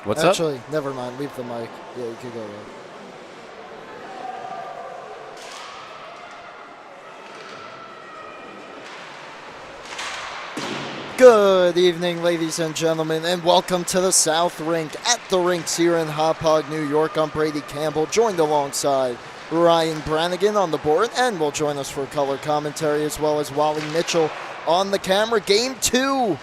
What's up? Actually, never mind. Leave the mic. Yeah, you can go there. Good evening, ladies and gentlemen, and welcome to the South Rink at the Rinks here in Hauppauge, New York. I'm Brady Campbell, joined alongside Ryan Brannigan on the board, and will join us for color commentary, as well as Wally Mitchell on the camera. Game 2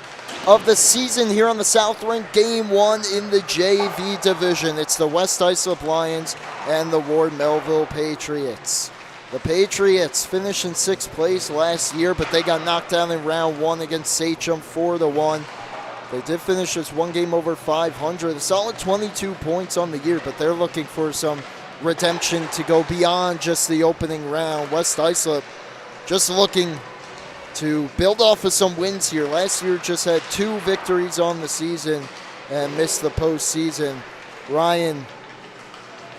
of the season here on the South Rink. Game 1 in the JV division. It's the West Islip Lions and the Ward Melville Patriots. The Patriots finished in 6th place last year, but they got knocked down in round 1 against SCHSHL 4-1. They did finish just one game over 500, a solid 22 points on the year, but they're looking for some redemption to go beyond just the opening round. West Islip just looking to build off of some wins here. Last year just had 2 victories on the season and missed the postseason. Ryan,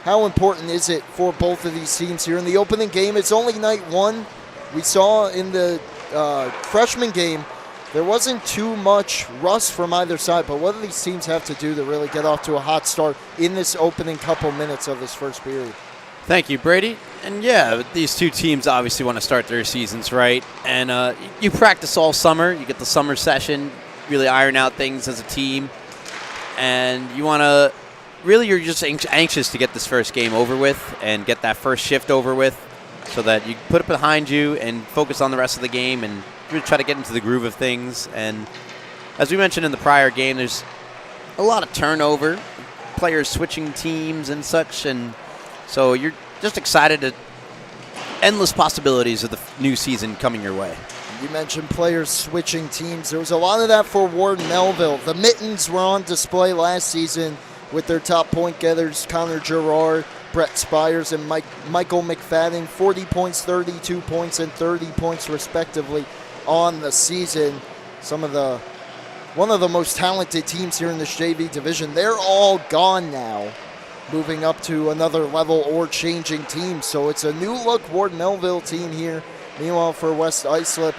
how important is it for both of these teams here in the opening game? It's only night 1. We saw in the freshman game there wasn't too much rust from either side, but what do these teams have to do to really get off to a hot start in this opening couple minutes of this first period? Thank you, Brady. And yeah, these two teams obviously want to start their seasons right. And you practice all summer. You get the summer session, really iron out things as a team. And you want to really, you're just anxious to get this first game over with and get that first shift over with so that you put it behind you and focus on the rest of the game and really try to get into the groove of things. And as we mentioned in the prior game, there's a lot of turnover, players switching teams and such, and so you're just excited to endless possibilities of the new season coming your way. You mentioned players switching teams. There was a lot of that for Ward Melville. The Mittens were on display last season with their top point getters, Connor Gerard, Brett Spires, and Michael McFadden. 40 points, 32 points, and 30 points respectively on the season. One of the most talented teams here in this JV division. They're all gone now, moving up to another level or changing teams. So it's a new look Ward Melville team here. Meanwhile, for West Islip,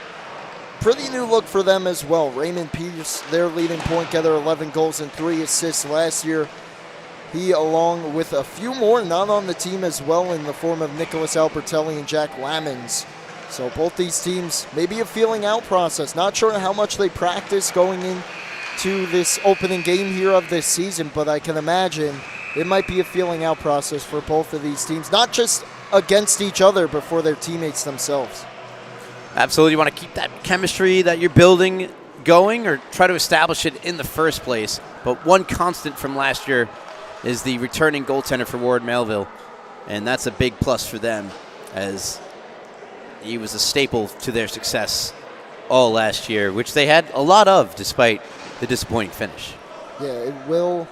pretty new look for them as well. Raymond Peters, their leading point getter, 11 goals and 3 assists last year. He, along with a few more, not on the team as well, in the form of Nicholas Albertelli and Jack Lamons. So both these teams, maybe a feeling out process. Not sure how much they practice going into this opening game here of this season, but I can imagine it might be a feeling out process for both of these teams, not just against each other, but for their teammates themselves. Absolutely. You want to keep that chemistry that you're building going or try to establish it in the first place. But one constant from last year is the returning goaltender for Ward Melville, and that's a big plus for them as he was a staple to their success all last year, which they had a lot of despite the disappointing finish. Yeah, it will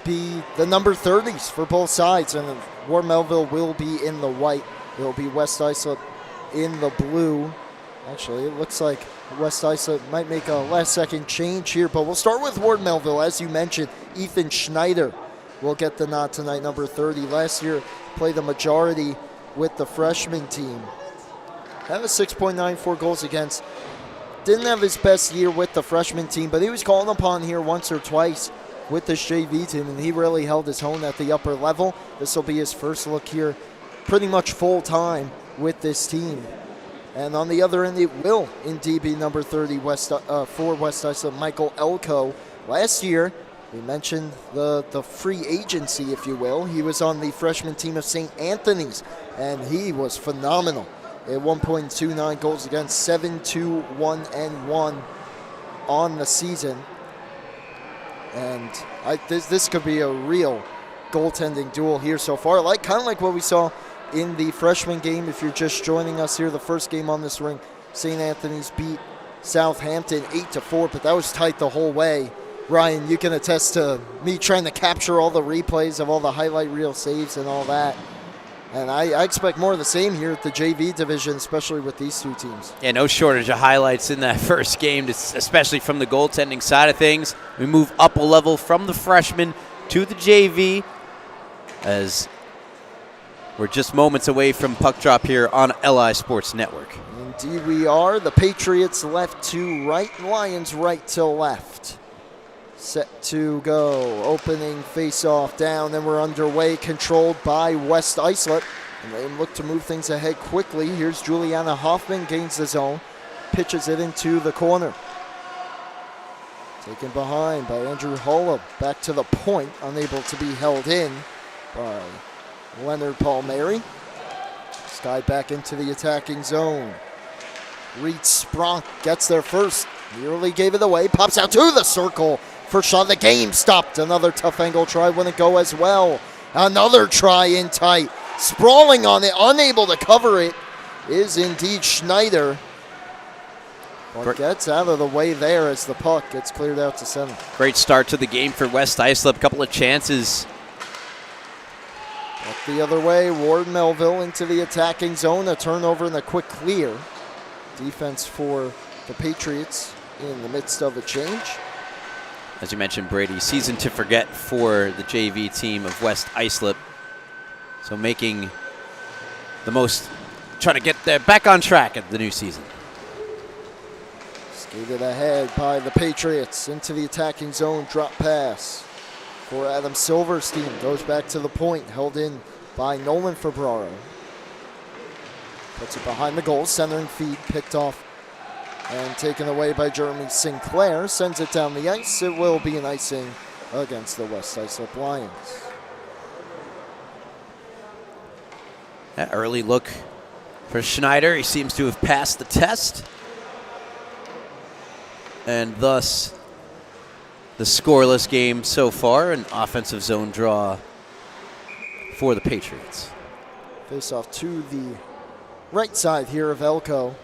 be the number 30s for both sides, and Ward Melville will be in the white. It will be West Islip in the blue. Actually, it looks like West Islip might make a last-second change here, but we'll start with Ward Melville. As you mentioned, Ethan Schneider will get the nod tonight, number 30. Last year, played the majority with the freshman team. Had a 6.94 goals against. Didn't have his best year with the freshman team, but he was called upon here once or twice with this JV team, and he really held his own at the upper level. This will be his first look here pretty much full-time with this team. And on the other end, it will indeed be number 30 for West Islip, Michael Elko. Last year, we mentioned the free agency, if you will. He was on the freshman team of St. Anthony's, and he was phenomenal. At 1.29 goals against, 7-2-1-1 on the season. And this could be a real goaltending duel here so far, kind of like what we saw in the freshman game. If you're just joining us here, the first game on this ring, St. Anthony's beat Southampton 8-4, but that was tight the whole way. Ryan, you can attest to me trying to capture all the replays of all the highlight reel saves and all that. And I expect more of the same here at the JV division, especially with these two teams. Yeah, no shortage of highlights in that first game, especially from the goaltending side of things. We move up a level from the freshman to the JV as we're just moments away from puck drop here on LI Sports Network. Indeed we are. The Patriots left to right, Lions right to left. Set to go. Opening face-off down, and we're underway. Controlled by West Islip. And they look to move things ahead quickly. Here's Juliana Hoffman, gains the zone. Pitches it into the corner. Taken behind by Andrew Hulla. Back to the point. Unable to be held in by Leonard Palmieri. Sky back into the attacking zone. Reed Spronk gets there first. Nearly gave it away. Pops out to the circle. First shot of the game stopped. Another tough angle try wouldn't go as well. Another try in tight. Sprawling on it, unable to cover it, is indeed Schneider. But gets out of the way there as the puck gets cleared out to center. Great start to the game for West Islip. Couple of chances. Back the other way, Ward Melville into the attacking zone. A turnover and a quick clear. Defense for the Patriots in the midst of a change. As you mentioned, Brady, season to forget for the JV team of West Islip. So making the most, trying to get there back on track at the new season. Skated ahead by the Patriots into the attacking zone. Drop pass for Adam Silverstein. Goes back to the point. Held in by Nolan Febraro. Puts it behind the goal. Centering feed picked off and taken away by Jeremy Sinclair. Sends it down the ice. It will be an icing against the West Islip Lions. That early look for Schneider. He seems to have passed the test. And thus, the scoreless game so far, an offensive zone draw for the Patriots. Face off to the right side here of Elko.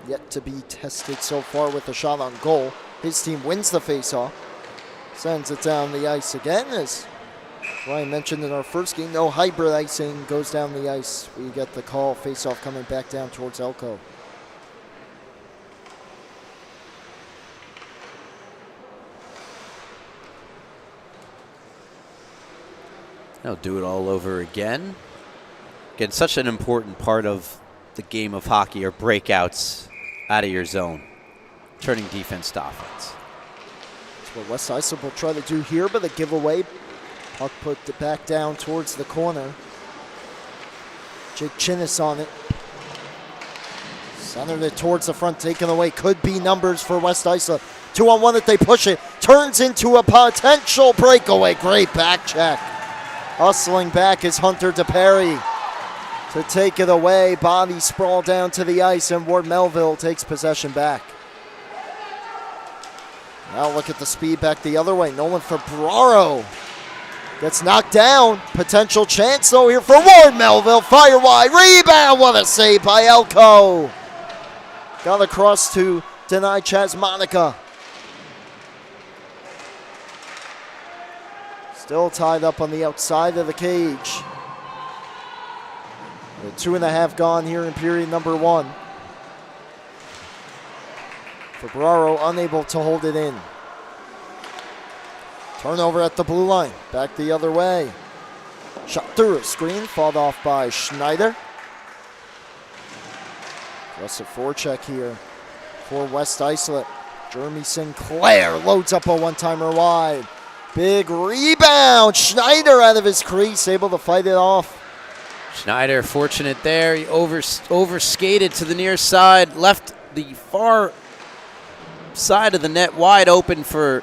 Yet to be tested so far with a shot on goal. His team wins the face-off. Sends it down the ice again, as Ryan mentioned in our first game. No hybrid icing, goes down the ice. We get the call, face-off coming back down towards Elko. They'll do it all over again. Again, such an important part of the game of hockey are breakouts out of your zone, turning defense to offense. That's what West Islip will try to do here, but the giveaway. Puck put it back down towards the corner. Jake Chinnis on it. Centered it towards the front, taken away. Could be numbers for West Islip. 2-on-1 if they push it. Turns into a potential breakaway. Great back check. Hustling back is Hunter DePerry to take it away. Body sprawl down to the ice, and Ward Melville takes possession back. Now look at the speed back the other way. Nolan Febraro gets knocked down. Potential chance though here for Ward Melville. Fire wide. Rebound. What a save by Elko. Got across to deny Chaz Monica. Still tied up on the outside of the cage. 2.5 gone here in period number 1. Febraro unable to hold it in. Turnover at the blue line. Back the other way. Shot through a screen. Fought off by Schneider. Plus a forecheck here for West Islip. Jeremy Sinclair loads up a one-timer wide. Big rebound. Schneider out of his crease, able to fight it off. Schneider fortunate there. He over-skated to the near side. Left the far side of the net wide open for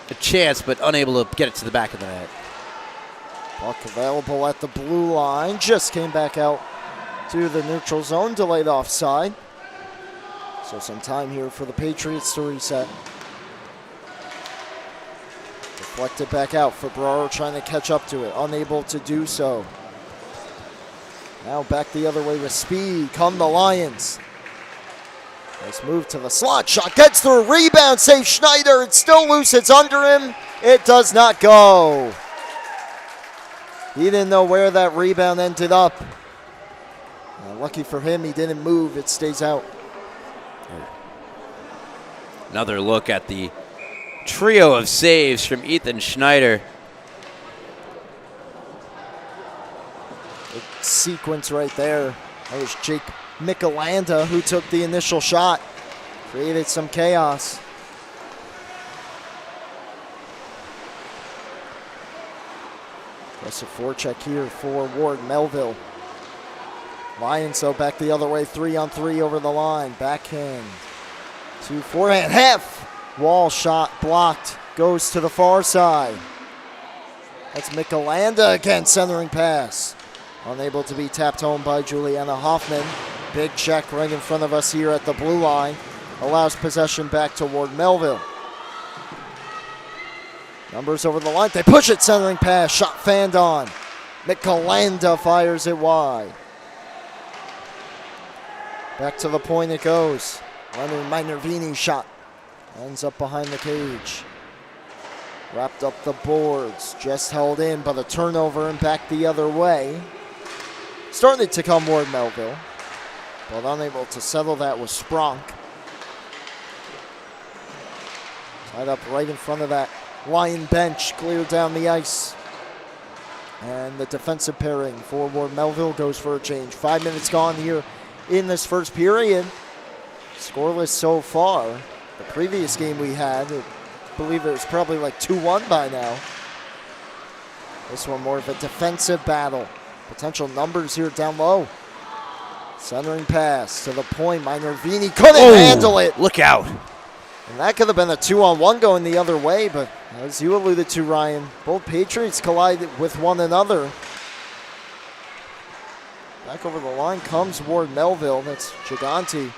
a chance, but unable to get it to the back of the net. Puck available at the blue line. Just came back out to the neutral zone. Delayed offside. So some time here for the Patriots to reset. Deflected back out. Febraro trying to catch up to it. Unable to do so. Now back the other way with speed. Come the Lions. Nice move to the slot. Shot gets through. Rebound. Save Schneider. It's still loose. It's under him. It does not go. He didn't know where that rebound ended up. Lucky for him, he didn't move. It stays out. Another look at the trio of saves from Ethan Schneider. A sequence right there. That was Jake Michelanda who took the initial shot. Created some chaos. Aggressive forecheck here for Ward Melville. Lions, though, back the other way. 3-on-3 over the line. Backhand to forehand. Half wall shot blocked. Goes to the far side. That's Michelanda again, centering pass. Unable to be tapped home by Juliana Hoffman. Big check right in front of us here at the blue line. Allows possession back toward Melville. Numbers over the line. They push it, centering pass. Shot fanned on. Michelanda fires it wide. Back to the point it goes. Leonard Minervini shot. Ends up behind the cage. Wrapped up the boards. Just held in, but a turnover and back the other way. Started to come Ward Melville, but unable to settle that was Spronk. Tied up right in front of that Lion bench, cleared down the ice. And the defensive pairing for Ward Melville goes for a change. 5 minutes gone here in this first period. Scoreless so far. The previous game we had, I believe it was probably like 2-1 by now. This one more of a defensive battle. Potential numbers here down low. Centering pass to the point. Minervini couldn't handle it. Look out. And that could have been a 2-on-1 going the other way, but as you alluded to, Ryan, both Patriots collided with one another. Back over the line comes Ward Melville. That's Gigante.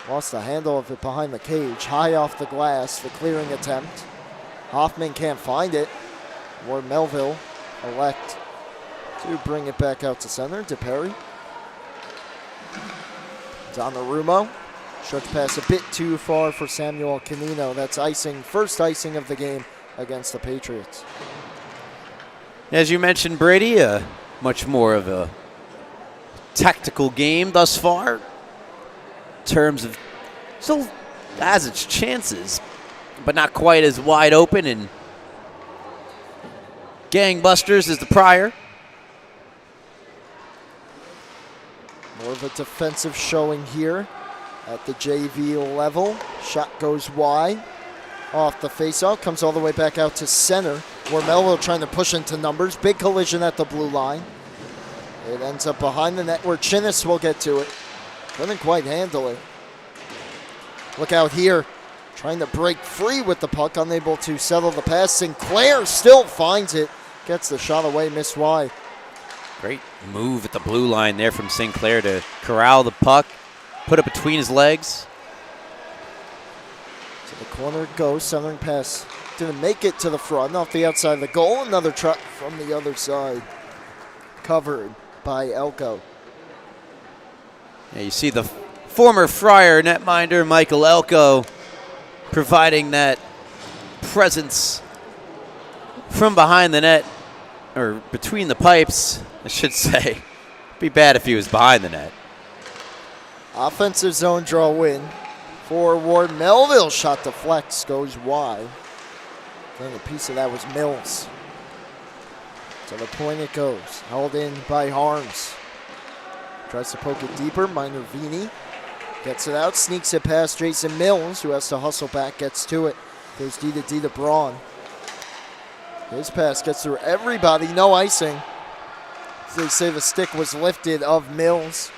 Lost the handle of it behind the cage. High off the glass, the clearing attempt. Hoffman can't find it. Ward Melville elect to bring it back out to center. To Perry. Donnarumma. Short pass a bit too far for Samuel Canino. That's icing, first icing of the game against the Patriots. As you mentioned, Brady, much more of a tactical game thus far. In terms of, still has its chances, but not quite as wide open and gangbusters as the prior. More of a defensive showing here at the JV level. Shot goes wide. Off the faceoff, comes all the way back out to center, where Melville trying to push into numbers. Big collision at the blue line. It ends up behind the net where Chinnis will get to it. Couldn't quite handle it. Look out here. Trying to break free with the puck, unable to settle the pass. Sinclair still finds it. Gets the shot away, missed wide. Great move at the blue line there from Sinclair to corral the puck, put it between his legs. To the corner it goes, centering pass. Didn't make it to the front, off the outside of the goal. Another truck from the other side. Covered by Elko. Yeah, you see the former Friar netminder, Michael Elko, providing that presence from behind the net, or between the pipes, I should say. Be bad if he was behind the net. Offensive zone draw win for Ward Melville. Shot deflects, goes wide. And a piece of that was Mills. To the point it goes. Held in by Harms. Tries to poke it deeper. Minervini gets it out. Sneaks it past Jason Mills, who has to hustle back. Gets to it. Goes D to Braun. His pass gets through everybody. No icing. They say the stick was lifted of Mills.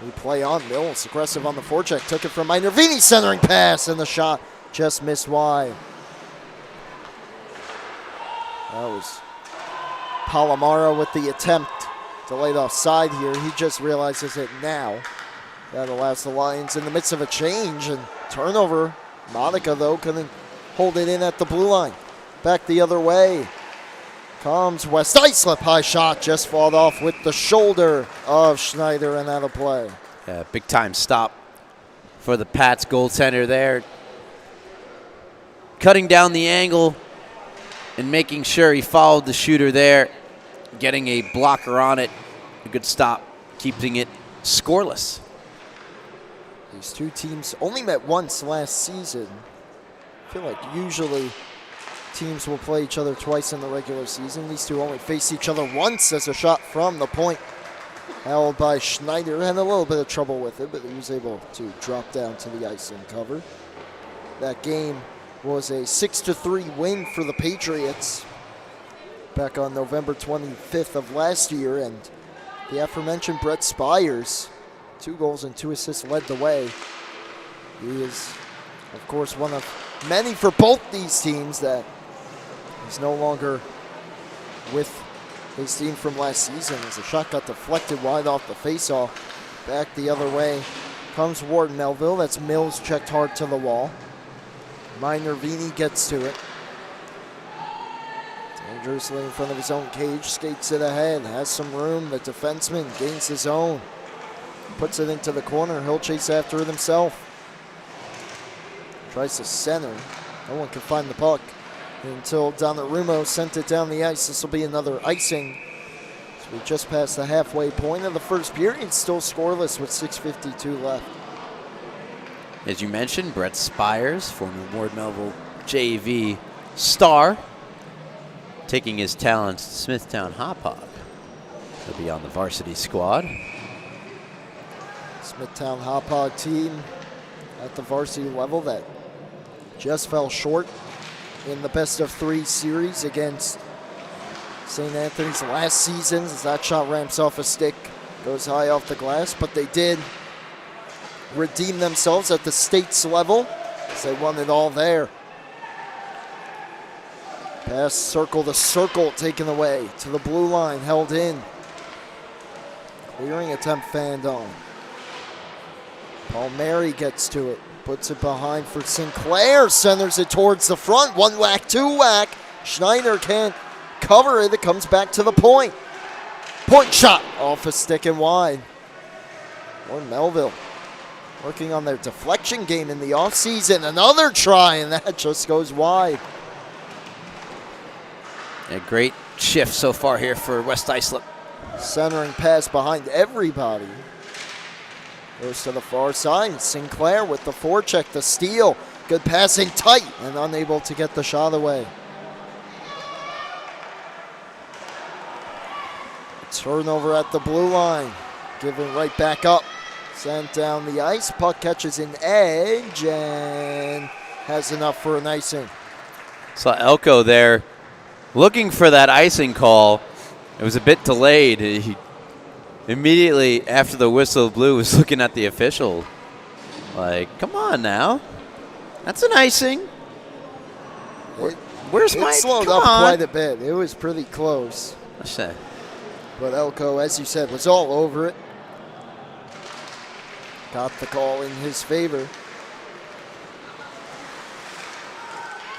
We play on Mills. Aggressive on the forecheck. Took it from Minervini. Centering pass. And the shot just missed wide. That was Palomaro with the attempt. Delayed offside here. He just realizes it now. That allows the Lions in the midst of a change and turnover. Monica, though, couldn't hold it in at the blue line. Back the other way. Comes West Islip. High shot. Just fought off with the shoulder of Schneider and out of play. Yeah, big time stop for the Pats goaltender there. Cutting down the angle and making sure he followed the shooter there. Getting a blocker on it. A good stop. Keeping it scoreless. These two teams only met once last season. I feel like usually teams will play each other twice in the regular season. These two only faced each other once as a shot from the point. Held by Schneider. Had a little bit of trouble with it, but he was able to drop down to the ice and cover. That game was a 6-3 win for the Patriots. back on November 25th of last year, and the aforementioned Brett Spires, 2 goals and 2 assists, led the way. He is, of course, one of many for both these teams that is no longer with his team from last season, as the shot got deflected wide off the faceoff. Back the other way comes Ward Melville. That's Mills checked hard to the wall. Minervini gets to it. Dangerously in front of his own cage, skates it ahead, has some room. The defenseman gains his own, puts it into the corner. He'll chase after it himself. Tries to center. No one can find the puck until Donnarumma sent it down the ice. This will be another icing. So we just passed the halfway point of the first period, still scoreless with 6:52 left. As you mentioned, Brett Spires, former Ward Melville JV star, taking his talents to Smithtown Hop Hop. He'll be on the varsity squad. Smithtown Hop Hog team at the varsity level that just fell short in the best-of-3 series against St. Anthony's last season, as that shot ramps off a stick, goes high off the glass, but they did redeem themselves at the state's level as they won it all there. Pass circle to circle taken away to the blue line, held in. Clearing attempt fanned on. Palmieri gets to it, puts it behind for Sinclair, centers it towards the front. 1 whack, 2 whack. Schneider can't cover it. It comes back to the point. Point shot off a stick and wide. Or Melville working on their deflection game in the offseason. Another try, and that just goes wide. A great shift so far here for West Islip. Centering pass behind everybody. Goes to the far side. Sinclair with the forecheck, the steal. Good passing, tight, and unable to get the shot away. Turnover at the blue line. Given right back up. Sent down the ice. Puck catches an edge and has enough for an icing. Saw Elko there looking for that icing call. It was a bit delayed. He immediately after the whistle blew was looking at the official like, come on now. That's an icing. Where's my... It slowed up quite a bit. It was pretty close. But Elko, as you said, was all over it. Got the call in his favor.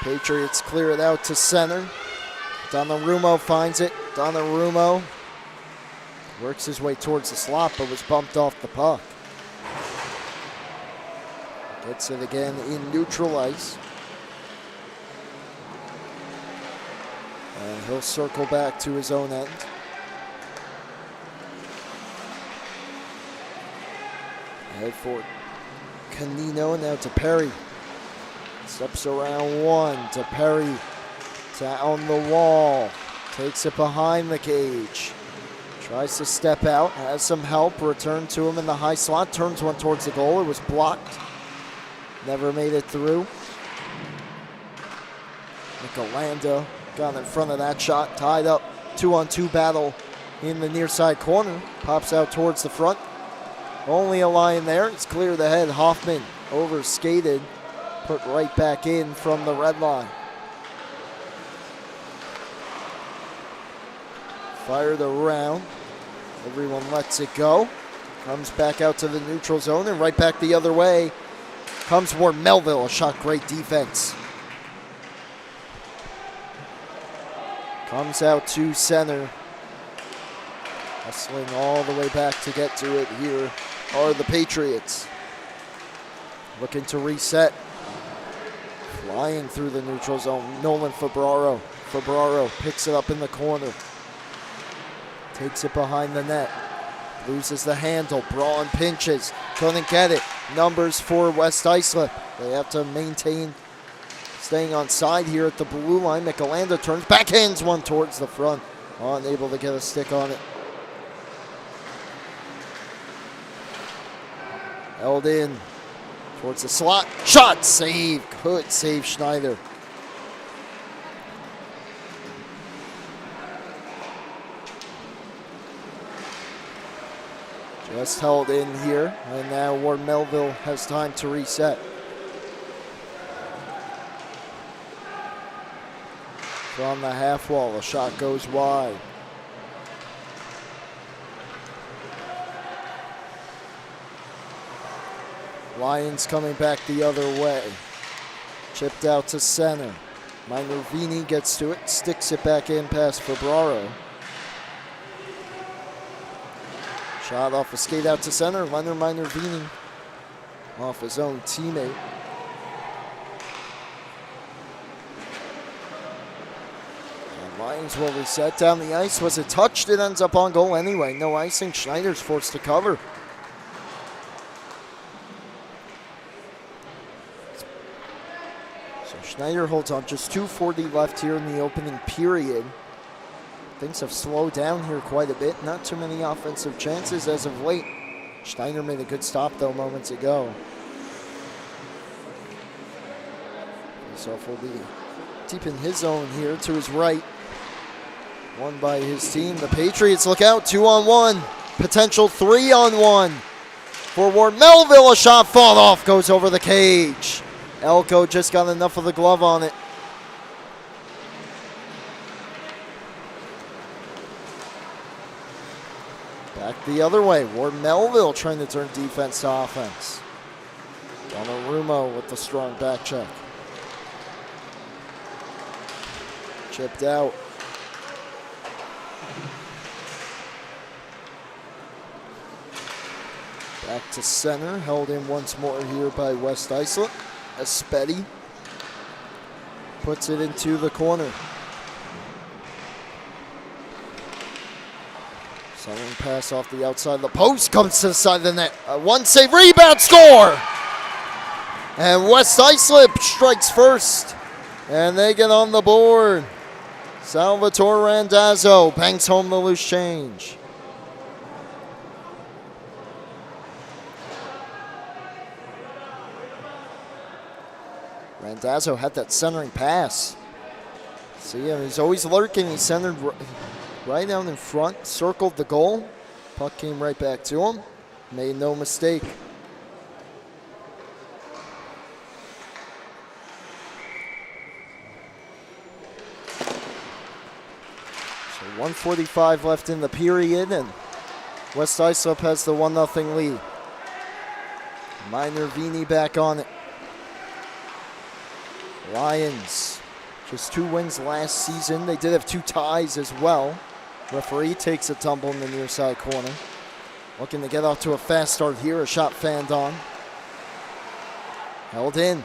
Patriots clear it out to center. Donnarumma finds it. Donnarumma works his way towards the slot, but was bumped off the puck. Gets it again in neutral ice. And he'll circle back to his own end. Head for Canino, now to Perry. Steps around one to Perry. Down the wall. Takes it behind the cage. Tries to step out, has some help. Return to him in the high slot. Turns one towards the goal. It was blocked. Never made it through. Nicolanda got in front of that shot. Tied up. 2-on-2 battle in the near side corner. Pops out towards the front. Only a line there. It's clear the head. Hoffman over skated. Put right back in from the red line. Fired around. Everyone lets it go. Comes back out to the neutral zone and right back the other way. Comes Ward Melville. A shot, great defense. Comes out to center. Hustling all the way back to get to it here are the Patriots. Looking to reset. Flying through the neutral zone. Nolan Fabraro. Fabraro picks it up in the corner. Takes it behind the net. Loses the handle. Braun pinches. Couldn't get it. Numbers for West Islip. They have to maintain staying on side here at the blue line. Nicolanda turns. Backhands one towards the front. Unable to get a stick on it. Held in towards the slot. Shot save. Good save, Schneider. Just held in here, and now Ward Melville has time to reset. From the half wall, a shot goes wide. Lions coming back the other way. Chipped out to center. Minervini gets to it, sticks it back in past Febraro. Shot off a skate out to center. Leonard Minervini off his own teammate. And Lions will reset down the ice. Was it touched? It ends up on goal anyway. No icing. Schneider's forced to cover. So Schneider holds on. Just 2:40 left here in the opening period. Things have slowed down here quite a bit. Not too many offensive chances as of late. Schneider made a good stop, though, moments ago. Faceoff will be deep in his zone here to his right. Won by his team. The Patriots look out. 2-on-1. Potential 3-on-1. For Ward Melville, a shot fought off. Goes over the cage. Elko just got enough of the glove on it. Back the other way. Ward Melville trying to turn defense to offense. Donnarumma with the strong back check. Chipped out. Back to center. Held in once more here by West Islip. Espetti puts it into the corner. Selling pass off the outside of the post, comes to the side of the net. One save, rebound, score! And West Islip strikes first. And they get on the board. Salvatore Randazzo bangs home the loose change. Randazzo had that centering pass. See him, he's always lurking. He's centered right down in front, circled the goal. Puck came right back to him. Made no mistake. So 1:45 left in the period, and West Islip has the 1-0 lead. Minervini back on it. Lions, just 2 wins last season. They did have 2 ties as well. Referee takes a tumble in the near side corner. Looking to get off to a fast start here. A shot fanned on. Held in.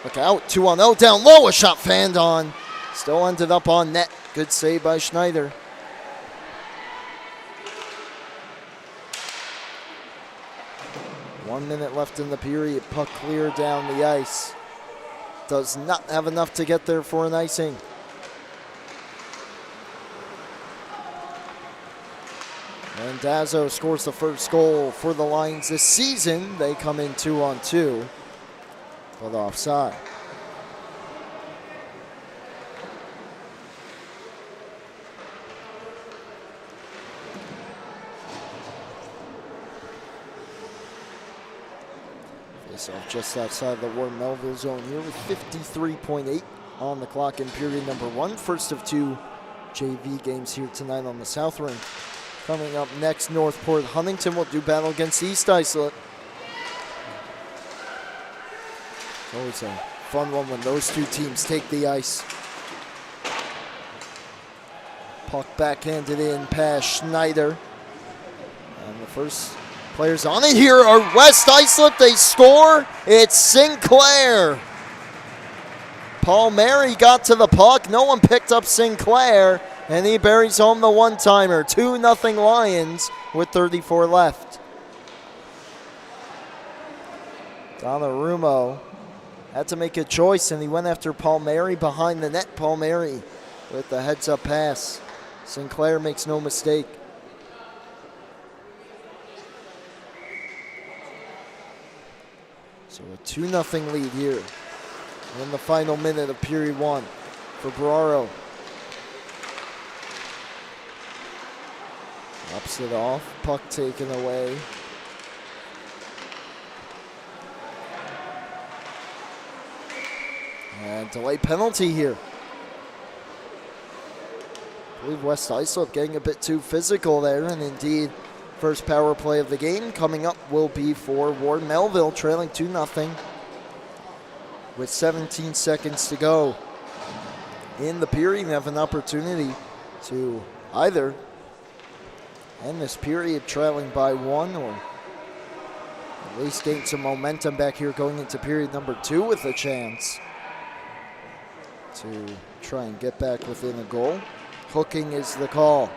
Look out. 2-on-0 down low. A shot fanned on. Still ended up on net. Good save by Schneider. One minute left in the period. Puck clear down the ice. Does not have enough to get there for an icing. Randazzo scores the first goal for the Lions this season. They come in 2-on-2, but offside. Face-off just outside the Ward Melville zone here with 53.8 on the clock in period number 1. First of 2 JV games here tonight on the South Ring. Coming up next, Northport Huntington will do battle against East Islip. Always a fun one when those 2 teams take the ice. Puck backhanded in past Schneider. And the first players on it here are West Islip. They score. It's Sinclair. Paul Mary got to the puck. No one picked up Sinclair. And he buries home the one-timer. 2-0 Lions with 34 left. Donnarumma had to make a choice, and he went after Paul Mary behind the net. Paul Mary with the heads-up pass. Sinclair makes no mistake. So a 2-0 lead here in the final minute of period 1 for Ferraro. Drops it off. Puck taken away. And delay penalty here. I believe West Islip getting a bit too physical there, and indeed, first power play of the game coming up will be for Ward Melville, trailing 2-0 with 17 seconds to go. In the period, they have an opportunity to either end this period trailing by 1 or at least gain some momentum back here going into period number 2 with a chance to try and get back within a goal. Hooking is the call.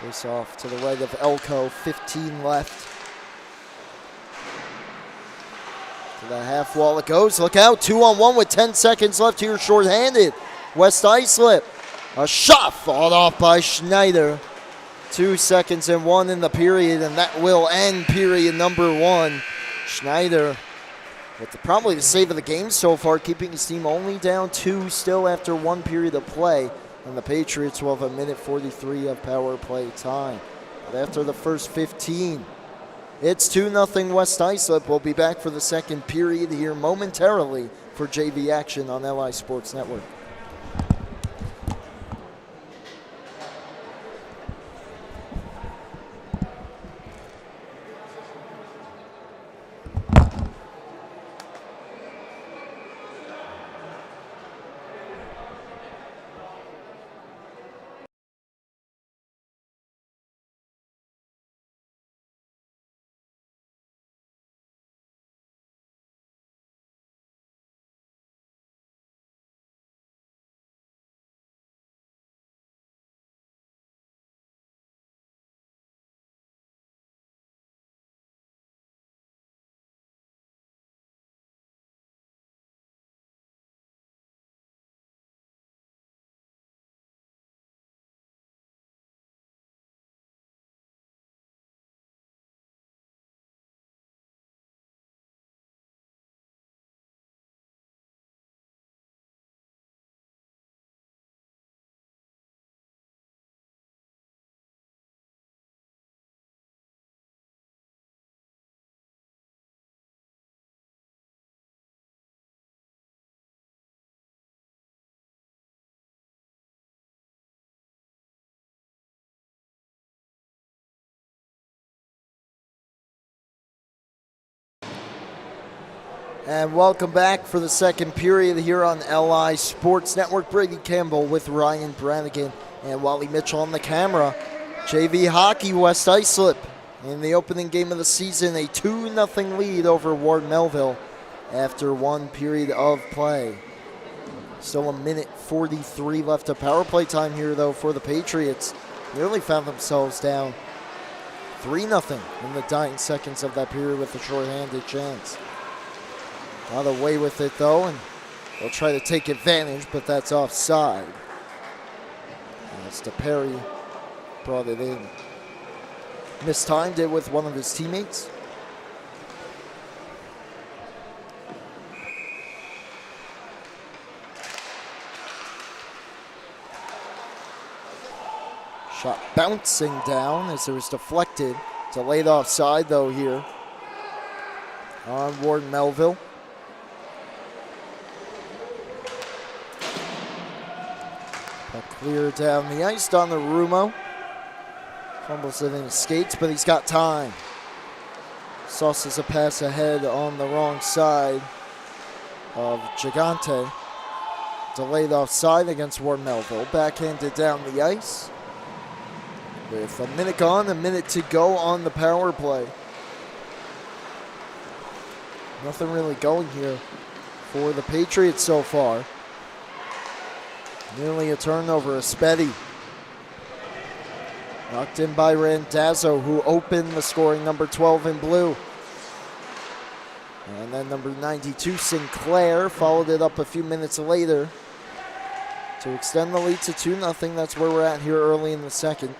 Face off to the right of Elko, 15 left. To the half wall it goes. Look out, 2-on-1 with 10 seconds left here, shorthanded. West Islip. A shot fought off by Schneider. 2 seconds and 1 in the period, and that will end period number 1. Schneider with probably the save of the game so far, keeping his team only down 2 still after 1 period of play. And the Patriots will have a minute 43 of power play time. But after the first 15, it's 2-0 West Islip. We'll be back for the second period here momentarily for JV action on LI Sports Network. And welcome back for the second period here on LI Sports Network. Brady Campbell with Ryan Brannigan and Wally Mitchell on the camera. JV Hockey, West Islip in the opening game of the season, a 2-0 lead over Ward Melville after 1 period of play. Still a minute 43 left of power play time here, though, for the Patriots. Nearly found themselves down 3-0 in the dying seconds of that period with a shorthanded chance. Got away with it, though, and they'll try to take advantage, but that's offside. As DePerry brought it in. Mistimed it with one of his teammates. Shot bouncing down as it was deflected. Delayed offside, though, here on Ward Melville. Clear down the ice, Donnarumma. Fumbles it in his skates, but he's got time. Sauces a pass ahead on the wrong side of Gigante. Delayed offside against Ward Melville. Backhanded down the ice. With a minute gone, a minute to go on the power play. Nothing really going here for the Patriots so far. Nearly a turnover, Espetti. Knocked in by Randazzo, who opened the scoring, number 12 in blue. And then number 92, Sinclair, followed it up a few minutes later to extend the lead to 2-0. That's where we're at here early in the second.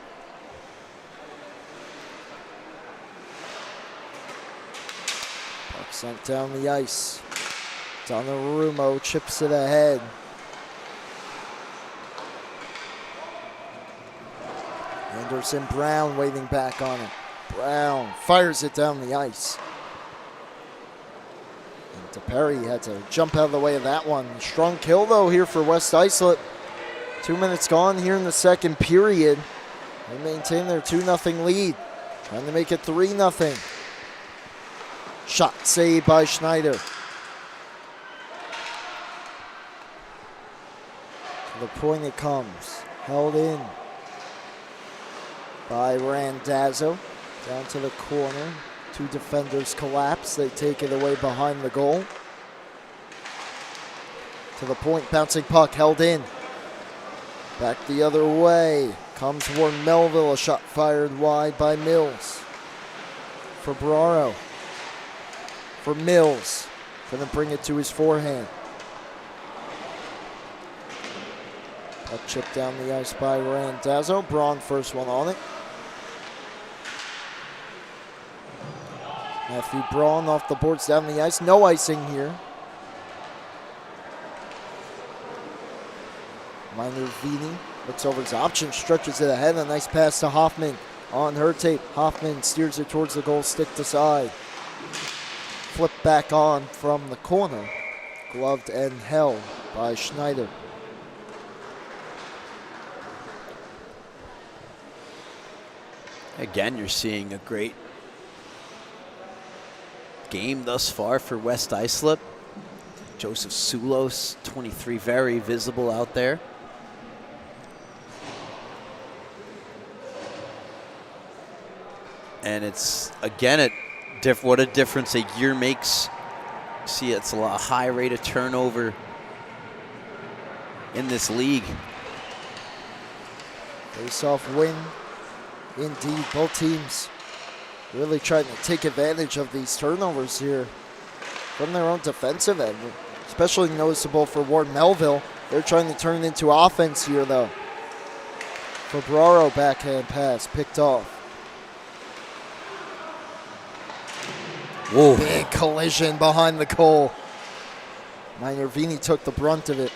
Puck sent down the ice. Donnarumma chips it ahead. Anderson Brown waiting back on it. Brown fires it down the ice. And DePerry had to jump out of the way of that one. Strong kill, though, here for West Islip. 2 minutes gone here in the second period. They maintain their 2-0 lead. Trying to make it 3-0. Shot saved by Schneider. To the point it comes. Held in by Randazzo. Down to the corner. 2 defenders collapse. They take it away behind the goal. To the point, bouncing puck held in. Back the other way. Comes toward Melville. A shot fired wide by Mills. For Braro. For Mills. Gonna bring it to his forehand. Puck chipped down the ice by Randazzo. Braun first one on it. Matthew Braun off the boards down the ice. No icing here. Minor Vini looks over his option, stretches it ahead. A nice pass to Hoffman on her tape. Hoffman steers it towards the goal, stick to side. Flip back on from the corner. Gloved and held by Schneider. Again, you're seeing a great game thus far for West Islip. Joseph Sulos, 23, very visible out there. And it's, again, what a difference a year makes. See, it's a high rate of turnover in this league. Face-off win. Indeed, both teams really trying to take advantage of these turnovers here from their own defensive end. Especially noticeable for Ward Melville. They're trying to turn it into offense here, though. Fabraro backhand pass picked off. Whoa. Big collision behind the goal. Minor Vini took the brunt of it.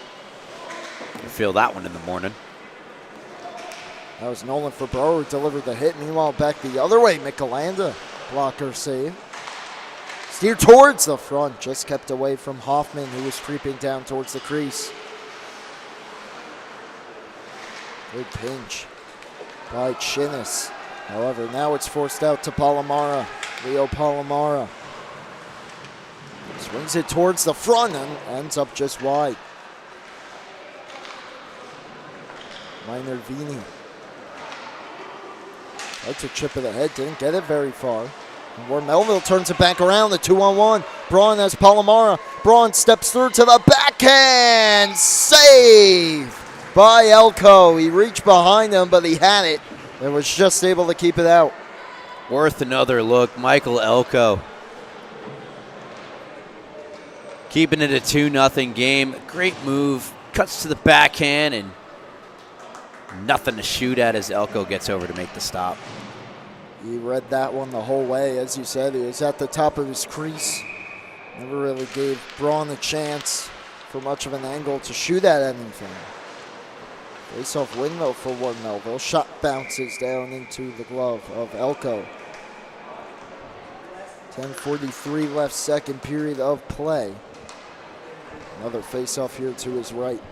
You feel that one in the morning. That was Nolan Fabraro who delivered the hit. Meanwhile, back the other way, Michelanda. Blocker save. Steered towards the front. Just kept away from Hoffman, who was creeping down towards the crease. Good pinch by Chinnis. However, now it's forced out to Palomara. Leo Palomara. Swings it towards the front and ends up just wide. Minor Vini. Tried to chip it ahead, didn't get it very far. And where Melville turns it back around, the 2-on-1. Braun has Palomara. Braun steps through to the backhand. Save by Elko. He reached behind him, but he had it and was just able to keep it out. Worth another look, Michael Elko. Keeping it a 2-0 game. Great move. Cuts to the backhand and nothing to shoot at as Elko gets over to make the stop. He read that one the whole way. As you said, he was at the top of his crease. Never really gave Braun a chance for much of an angle to shoot at anything. Face-off win, though, for Ward Melville. Shot bounces down into the glove of Elko. 10:43 left, second period of play. Another face-off here to his right.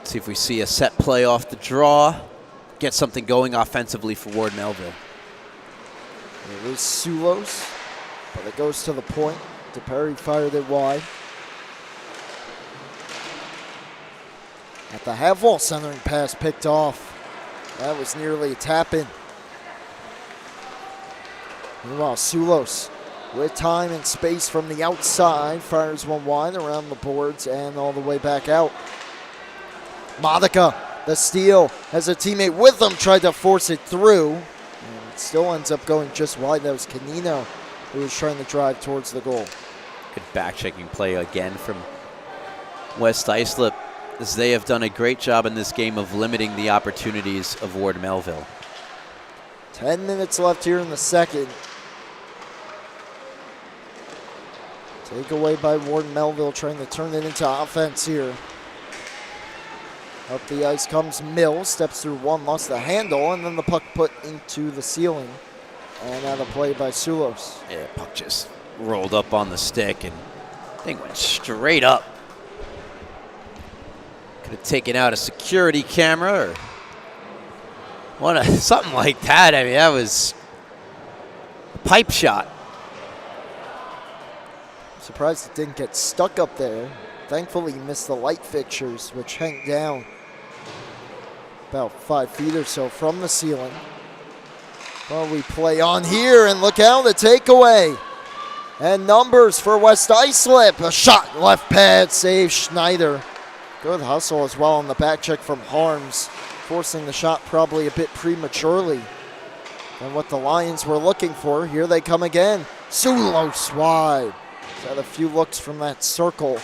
See if we see a set play off the draw. Get something going offensively for Ward Melville. It is Sulos, but it goes to the point. DePerry fired it wide. At the half wall, centering pass picked off. That was nearly a tap-in. Meanwhile, Sulos, with time and space from the outside, fires one wide around the boards and all the way back out. Modica, the steal, has a teammate with him, tried to force it through. And it still ends up going just wide. That was Canino who was trying to drive towards the goal. Good back-checking play again from West Islip, as they have done a great job in this game of limiting the opportunities of Ward Melville. 10 minutes left here in the second. Takeaway by Ward Melville, trying to turn it into offense here. Up the ice comes Mills, steps through one, lost the handle, and then the puck put into the ceiling. And now the play by Sulos. Yeah, puck just rolled up on the stick and thing went straight up. Could have taken out a security camera or something like that. I mean, that was a pipe shot. Surprised it didn't get stuck up there. Thankfully, he missed the light fixtures, which hang down about 5 feet or so from the ceiling. Well, we play on here, and look out, the takeaway. And numbers for West Islip. A shot, left pad, save Schneider. Good hustle as well on the back check from Harms, forcing the shot probably a bit prematurely. And what the Lions were looking for, here they come again. Sulos wide. He's had a few looks from that circle.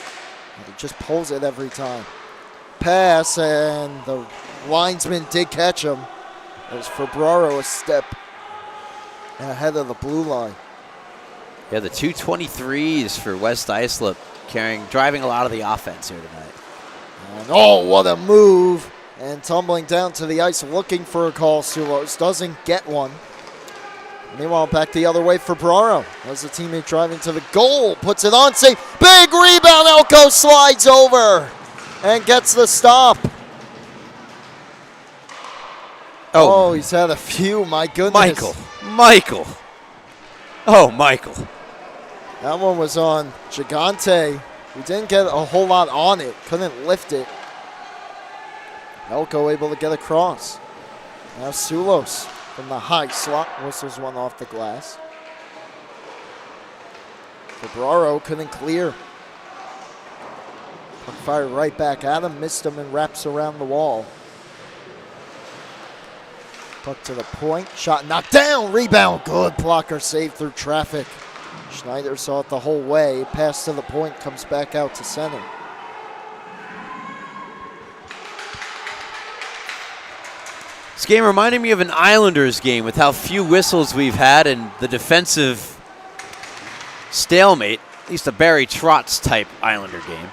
He just pulls it every time. Pass, and the linesman did catch him. It was Febraro a step ahead of the blue line. Yeah, the 223s for West Islip driving a lot of the offense here tonight. And oh, what a move. And tumbling down to the ice looking for a call. Sulos doesn't get one. Meanwhile, back the other way for Braro. As the teammate driving to the goal, puts it on, save. Big rebound, Elko slides over and gets the stop. Oh, he's had a few, my goodness. Michael. Oh, Michael. That one was on Gigante. We didn't get a whole lot on it, couldn't lift it. Elko able to get across. Now Sulos from the high slot, whistles one off the glass. Febraro couldn't clear. Puck fired right back at him, missed him and wraps around the wall. Puck to the point, shot knocked down, rebound, good blocker save through traffic. Schneider saw it the whole way, pass to the point, comes back out to center. This game reminded me of an Islanders game with how few whistles we've had and the defensive stalemate, at least a Barry Trotz type Islander game.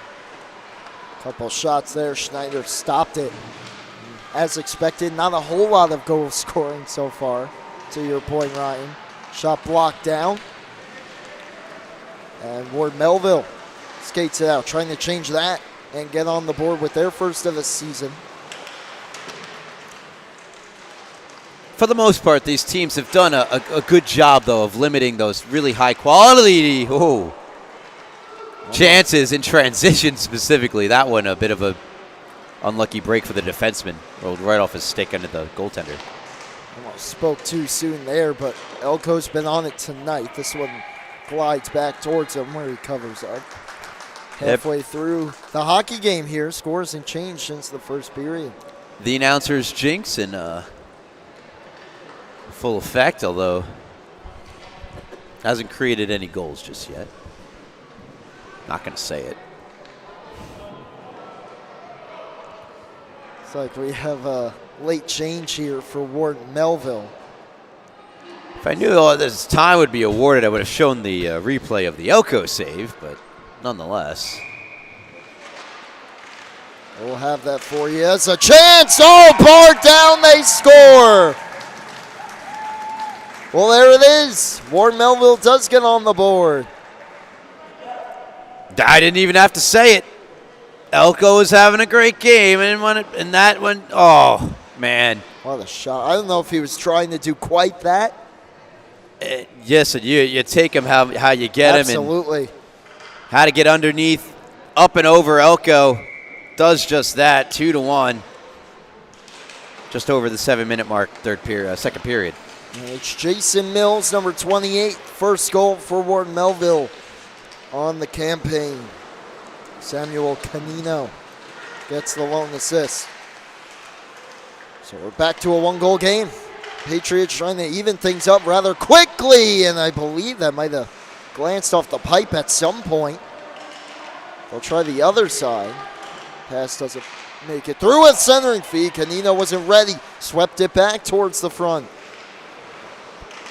Couple shots there, Schneider stopped it. As expected, not a whole lot of goal scoring so far, to your point, Ryan. Shot blocked down. And Ward Melville skates it out, trying to change that and get on the board with their first of the season. For the most part, these teams have done a good job, though, of limiting those really high-quality chances in transition specifically. That one, a bit of a unlucky break for the defenseman. Rolled right off his stick under the goaltender. Almost spoke too soon there, but Elko's been on it tonight. This one glides back towards him where he covers up. Halfway through the hockey game here, scores and changed since the first period. The announcer's jinx in full effect, although hasn't created any goals just yet. Not going to say it. It's like we have a late change here for Ward Melville. If I knew all this time would be awarded, I would have shown the replay of the Elko save, but nonetheless. We'll have that for you as a chance. Oh, barred down, they score. Well, there it is. Ward Melville does get on the board. I didn't even have to say it. Elko was having a great game, and that one, oh, man. What a shot. I don't know if he was trying to do quite that. Yes, and you take him how you get him. Absolutely. How to get underneath, up and over. Elko does just that, 2-1. Just over the 7-minute mark, second period. And it's Jason Mills, number 28, first goal for Ward Melville on the campaign. Samuel Canino gets the lone assist. So we're back to a one-goal game. Patriots trying to even things up rather quickly, and I believe that might have glanced off the pipe at some point. They'll try the other side. Pass doesn't make it through with centering feed. Canino wasn't ready. Swept it back towards the front.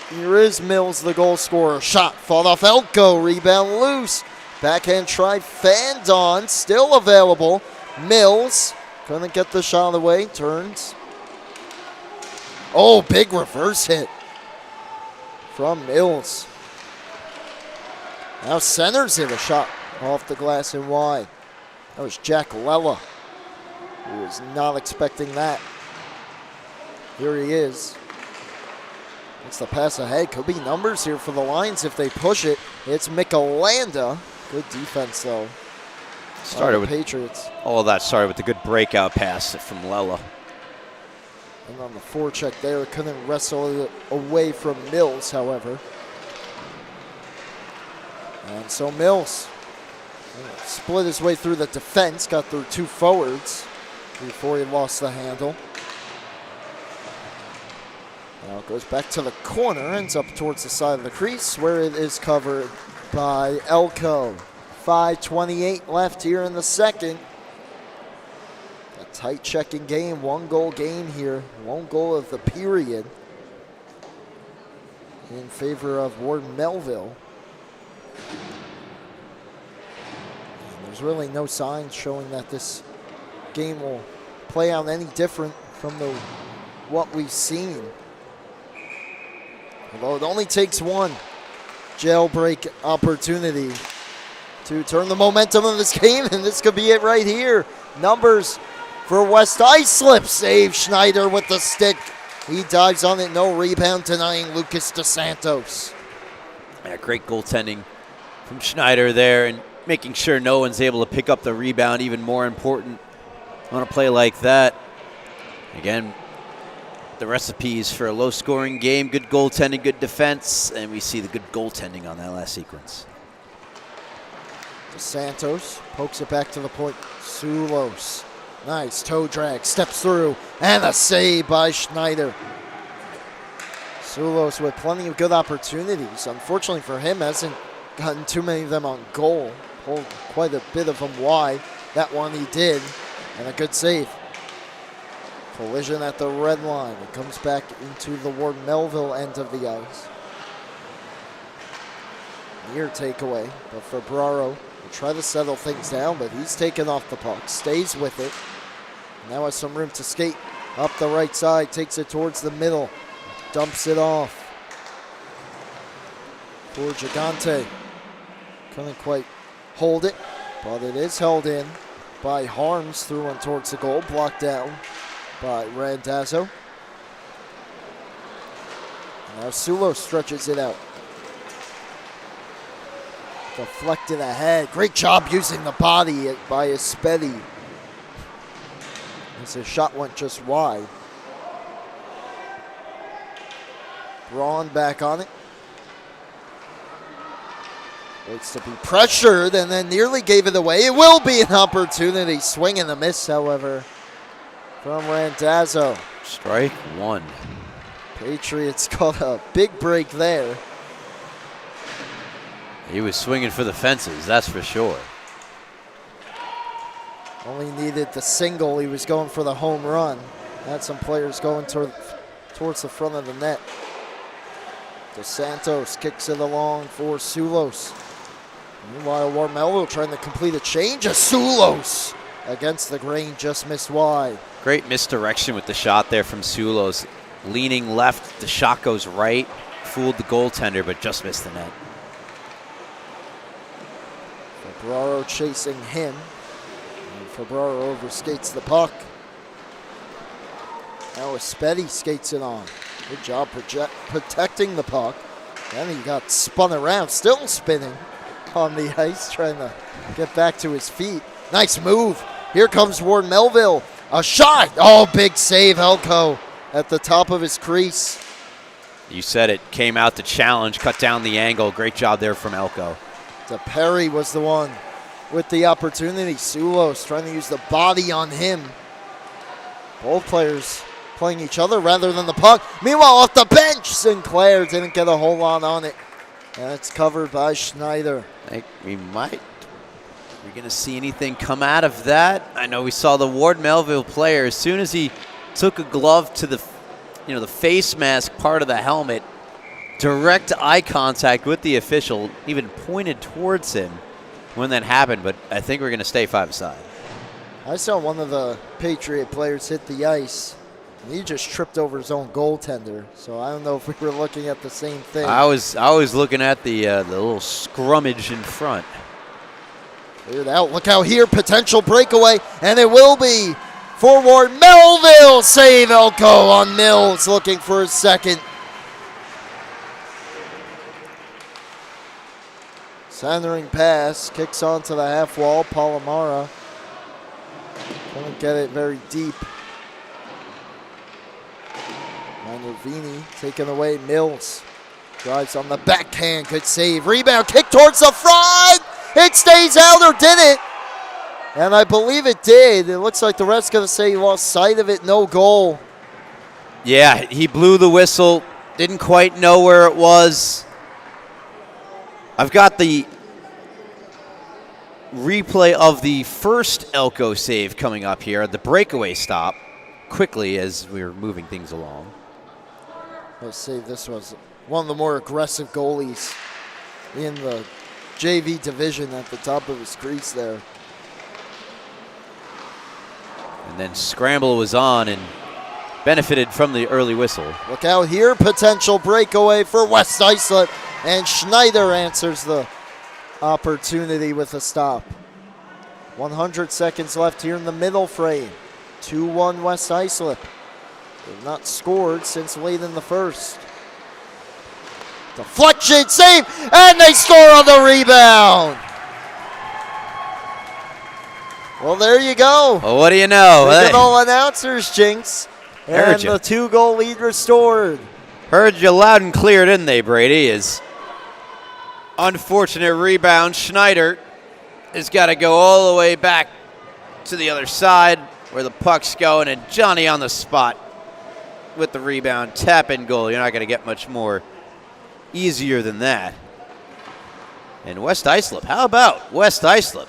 Here is Mills, the goal scorer. Shot fought off Elko. Rebound loose. Backhand try fanned on. Still available. Mills Couldn't get the shot away. Turns. Oh, big reverse hit from Mills. Now centers it, a shot off the glass and wide. That was Jack Lella, who was not expecting that. Here he is. It's the pass ahead. Could be numbers here for the Lions if they push it. It's Michelanda. Good defense, though. Started with Patriots. All of that started with a good breakout pass from Lella. And on the forecheck there, couldn't wrestle it away from Mills, however. And so Mills split his way through the defense, got through two forwards before he lost the handle. Now it goes back to the corner, ends up towards the side of the crease where it is covered by Elko. 5:28 left here in the second. A tight checking game, 1-goal game here, 1 goal of the period in favor of Ward Melville. And there's really no signs showing that this game will play out any different from what we've seen. Although it only takes one jailbreak opportunity to turn the momentum of this game, and this could be it right here. Numbers for West Islip. Save Schneider with the stick. He dives on it, no rebound, denying Lucas DeSantos. Yeah, great goaltending from Schneider there, and making sure no one's able to pick up the rebound, even more important on a play like that. Again, the recipes for a low-scoring game, good goaltending, good defense, and we see the good goaltending on that last sequence. DeSantos pokes it back to the point. Sulos. Nice toe drag, steps through, and a save by Schneider. Sulos with plenty of good opportunities. Unfortunately for him, hasn't gotten too many of them on goal. Pulled quite a bit of them wide. That one he did, and a good save. Collision at the red line. It comes back into the Ward Melville end of the ice. Near takeaway, but Fabraro will try to settle things down, but he's taken off the puck, stays with it. Now has some room to skate up the right side, takes it towards the middle, dumps it off for Gigante. Couldn't quite hold it, but it is held in by Harms, through one towards the goal, blocked down by Randazzo. Now Sulo stretches it out. Deflected ahead. Great job using the body by Espetti. As his shot went just wide. Braun back on it. Waits to be pressured and then nearly gave it away. It will be an opportunity. Swing and a miss, however, from Randazzo. Strike one. Patriots got a big break there. He was swinging for the fences, that's for sure. Only needed the single. He was going for the home run. Had some players going towards the front of the net. DeSantos kicks it along for Sulos. Meanwhile, Ward Melville trying to complete a change. Sulos against the grain, just missed wide. Great misdirection with the shot there from Sulos. Leaning left, the shot goes right. Fooled the goaltender, but just missed the net. Fabraro chasing him. And Fabraro overskates the puck. Now Espetti skates it on. Good job protecting the puck. Then he got spun around, still spinning on the ice, trying to get back to his feet. Nice move. Here comes Ward Melville. A shot. Oh, big save, Elko, at the top of his crease. You said it. Came out to challenge, cut down the angle. Great job there from Elko. Perry was the one with the opportunity. Sulos trying to use the body on him. Both players playing each other rather than the puck. Meanwhile, off the bench, Sinclair didn't get a whole lot on it. And it's covered by Schneider. I think we might. We're going to see anything come out of that. I know we saw the Ward Melville player, as soon as he took a glove to the, the face mask part of the helmet, direct eye contact with the official, even pointed towards him when that happened, but I think we're going to stay 5-side. I saw one of the Patriot players hit the ice, and he just tripped over his own goaltender. So I don't know if we were looking at the same thing. I was looking at the little scrummage in front. Cleared out. Look out here, potential breakaway, and it will be forward Melville. Save Elko on Mills, looking for his second. Centering pass, kicks onto the half wall. Palomara couldn't get it very deep. Minervini taken away. Mills drives on the backhand, good save. Rebound, kick towards the front. It stays out, or did it? And I believe it did. It looks like the ref's going to say he lost sight of it, no goal. Yeah, he blew the whistle. Didn't quite know where it was. I've got the replay of the first Elko save coming up here, the breakaway stop, quickly as we were moving things along. Let's say this was one of the more aggressive goalies in the JV division at the top of his crease there. And then scramble was on and benefited from the early whistle. Look out here, potential breakaway for West Islip, and Schneider answers the opportunity with a stop. 100 seconds left here in the middle frame. 2-1 West Islip. They've not scored since late in the first. Deflection, save, and they score on the rebound. Well, there you go. Well, what do you know? Look at all announcers, Jinx. And the 2-goal lead restored. Heard you loud and clear, didn't they, Brady? Is unfortunate rebound. Schneider has got to go all the way back to the other side where the puck's going, and Johnny on the spot with the rebound. Tap in goal. You're not going to get much more easier than that. And West Islip, how about West Islip?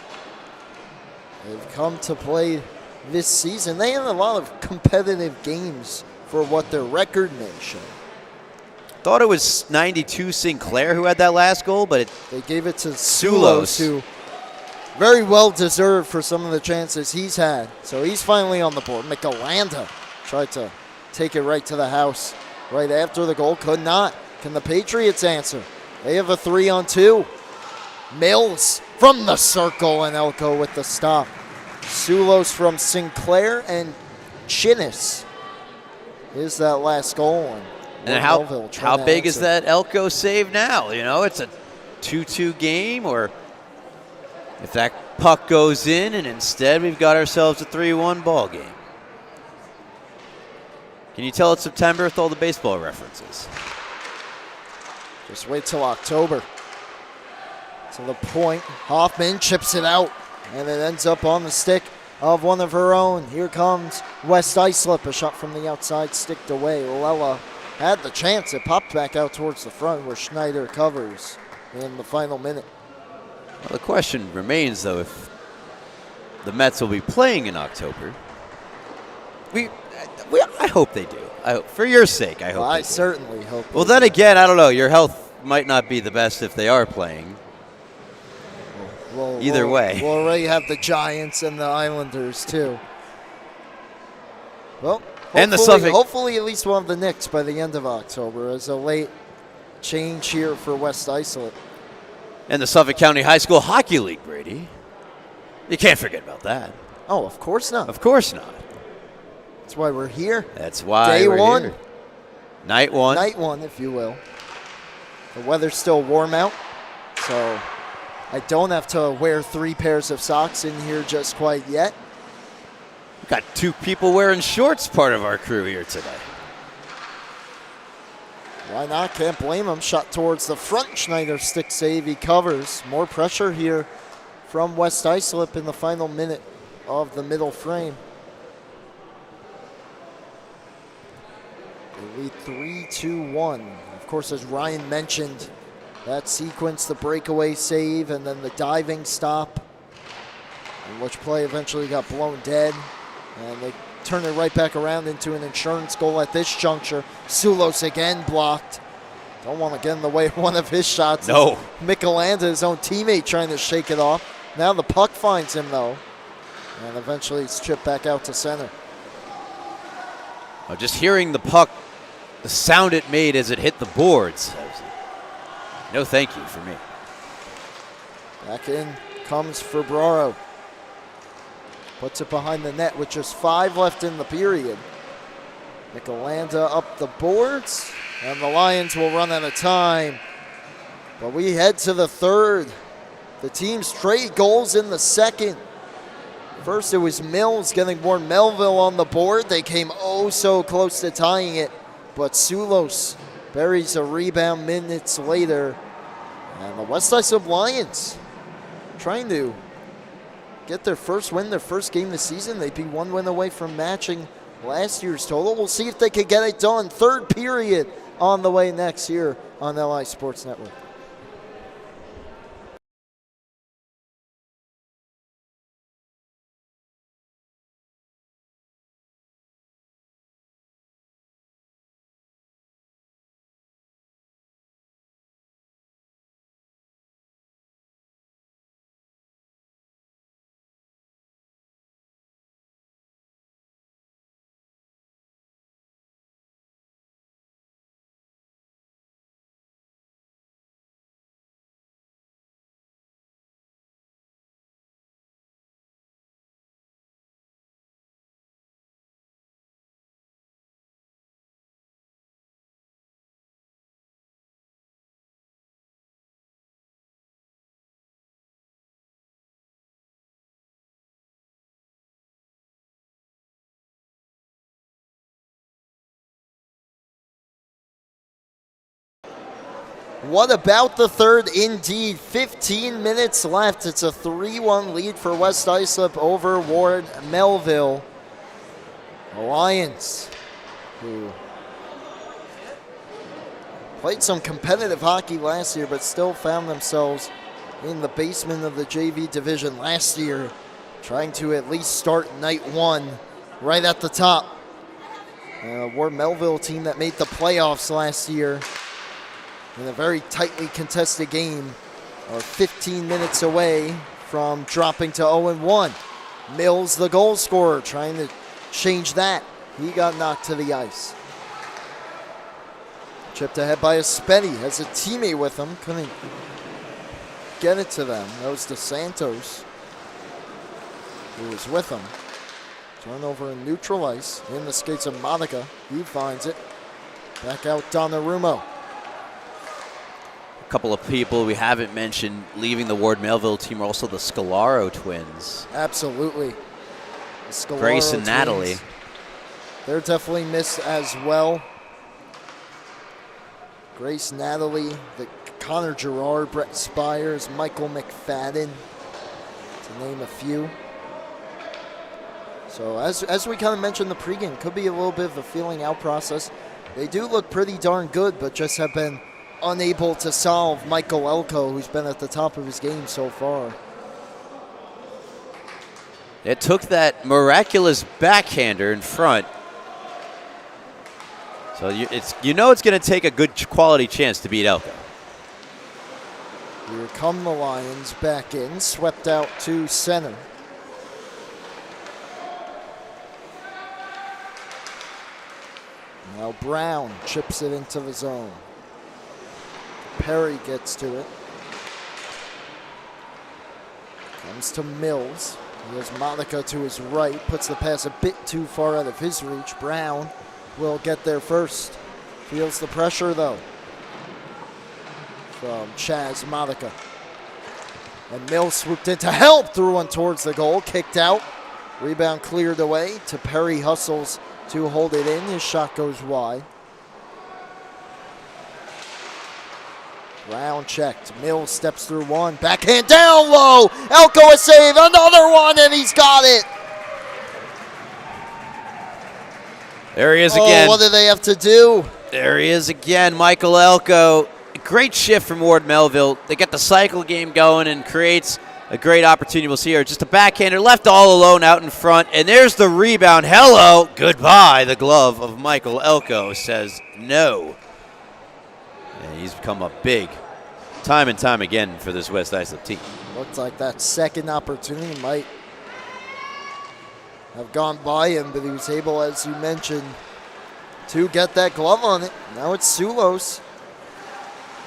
They've come to play this season. They had a lot of competitive games for what their record may show. Thought it was 92 Sinclair who had that last goal, but they gave it to Sulos, who very well deserved for some of the chances he's had. So he's finally on the board. Michelanda tried to take it right to the house right after the goal. Could not. Can the Patriots answer? They have a 3-on-2. Mills from the circle, and Elko with the stop. Sulos from Sinclair, and Chinnis is that last goal. And how big is that Elko save now? You know, it's a 2-2 game, or if that puck goes in and instead we've got ourselves a 3-1 ball game. Can you tell it's September with all the baseball references? Just wait till October. To the point, Hoffman chips it out, and it ends up on the stick of one of her own. Here comes West Islip, a shot from the outside, sticked away. Lella had the chance. It popped back out towards the front where Schneider covers in the final minute. Well, the question remains, though, if the Mets will be playing in October. I hope they do. I hope, for your sake, I hope I certainly hope. Well, then again, I don't know. Your health might not be the best if they are playing. Either way. We'll already have the Giants and the Islanders, too. Well, hopefully at least we'll have the Knicks by the end of October as a late change here for West Islip. And the Suffolk County High School Hockey League, Brady. You can't forget about that. Oh, of course not. Of course not. That's why we're here. That's why Day we're one. here. Night one. Night one, if you will. The weather's still warm out, so I don't have to wear 3 pairs of socks in here just quite yet. We've got 2 people wearing shorts, part of our crew here today. Why not? Can't blame him. Shot towards the front. Schneider stick save. He covers. More pressure here from West Islip in the final minute of the middle frame. They lead 3-2-1. Of course, as Ryan mentioned, that sequence, the breakaway save, and then the diving stop, in which play eventually got blown dead. And they turn it right back around into an insurance goal at this juncture. Sulos again blocked. Don't want to get in the way of one of his shots. No. Michelanda, his own teammate, trying to shake it off. Now the puck finds him, though. And eventually it's chipped back out to center. Just hearing the puck, the sound it made as it hit the boards. No thank you for me. Back in comes Febraro. Puts it behind the net with just 5 left in the period. Michelanda up the boards, and the Lions will run out of time. But we head to the third. The teams trade goals in the second. First it was Mills getting more Melville on the board. They came oh so close to tying it, but Sulos buries a rebound minutes later. And the West Islip Lions trying to get their first win, their first game this season. They'd be 1 win away from matching last year's total. We'll see if they can get it done. Third period on the way next year on LI Sports Network. What about the third? Indeed, 15 minutes left. It's a 3-1 lead for West Islip over Ward Melville. The Lions, who played some competitive hockey last year, but still found themselves in the basement of the JV division last year, trying to at least start night 1 right at the top. Ward Melville team that made the playoffs last year in a very tightly contested game, are 15 minutes away from dropping to 0-1. Mills, the goal scorer, trying to change that. He got knocked to the ice. Chipped ahead by Espetti, has a teammate with him, couldn't get it to them. That was DeSantos who was with him. Turnover in neutral ice, in the skates of Monica. He finds it. Back out Donnarumma. A couple of people we haven't mentioned leaving the Ward Melville team are also the Scalaro twins. Absolutely. The Scalaro Grace and twins, Natalie. They're definitely missed as well. Grace, Natalie, the Connor Gerard, Brett Spires, Michael McFadden, to name a few. So as we kind of mentioned in the pregame, could be a little bit of a feeling out process. They do look pretty darn good, but just have been unable to solve Michael Elko, who's been at the top of his game so far. It took that miraculous backhander in front. So it's going to take a good quality chance to beat Elko. Here come the Lions back in, swept out to center. Now Brown chips it into the zone. Perry gets to it. Comes to Mills. He has Monica to his right. Puts the pass a bit too far out of his reach. Brown will get there first. Feels the pressure, though, from Chaz Monica. And Mills swooped in to help. Threw one towards the goal. Kicked out. Rebound cleared away to Perry. Hustles to hold it in. His shot goes wide. Brown checked. Mills steps through one. Backhand down low. Elko a save. Another one, and he's got it. There he is again. What do they have to do? There he is again, Michael Elko. Great shift from Ward Melville. They get the cycle game going and creates a great opportunity. We'll see here. Just a backhander left all alone out in front. And there's the rebound. Hello. Goodbye. The glove of Michael Elko says no. And he's come up big time and time again for this West Islip team. Looks like that second opportunity might have gone by him, but he was able, as you mentioned, to get that glove on it. Now it's Sulos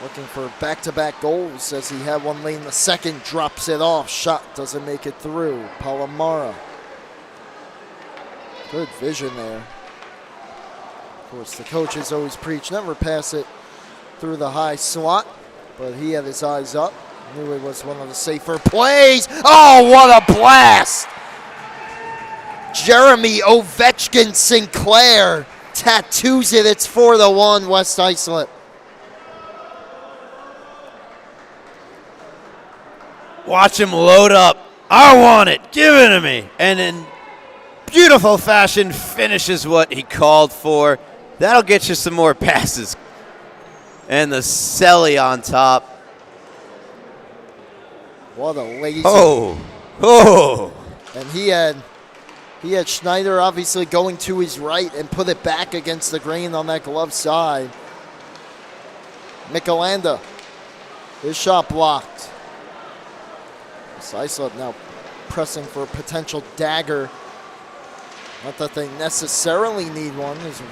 looking for back-to-back goals as he had one late in the second, drops it off. Shot doesn't make it through. Palomara. Good vision there. Of course, the coaches always preach, never pass it through the high slot, but he had his eyes up. Knew it was one of the safer plays. Oh, what a blast! Jeremy Ovechkin Sinclair tattoos it. It's 4-1 West Islip. Watch him load up. I want it. Give it to me. And in beautiful fashion, finishes what he called for. That'll get you some more passes. And the celly on top. What a lazy. Oh. And he had Schneider obviously going to his right and put it back against the grain on that glove side. Michelanda. His shot blocked. Islip now pressing for a potential dagger. Not that they necessarily need one, as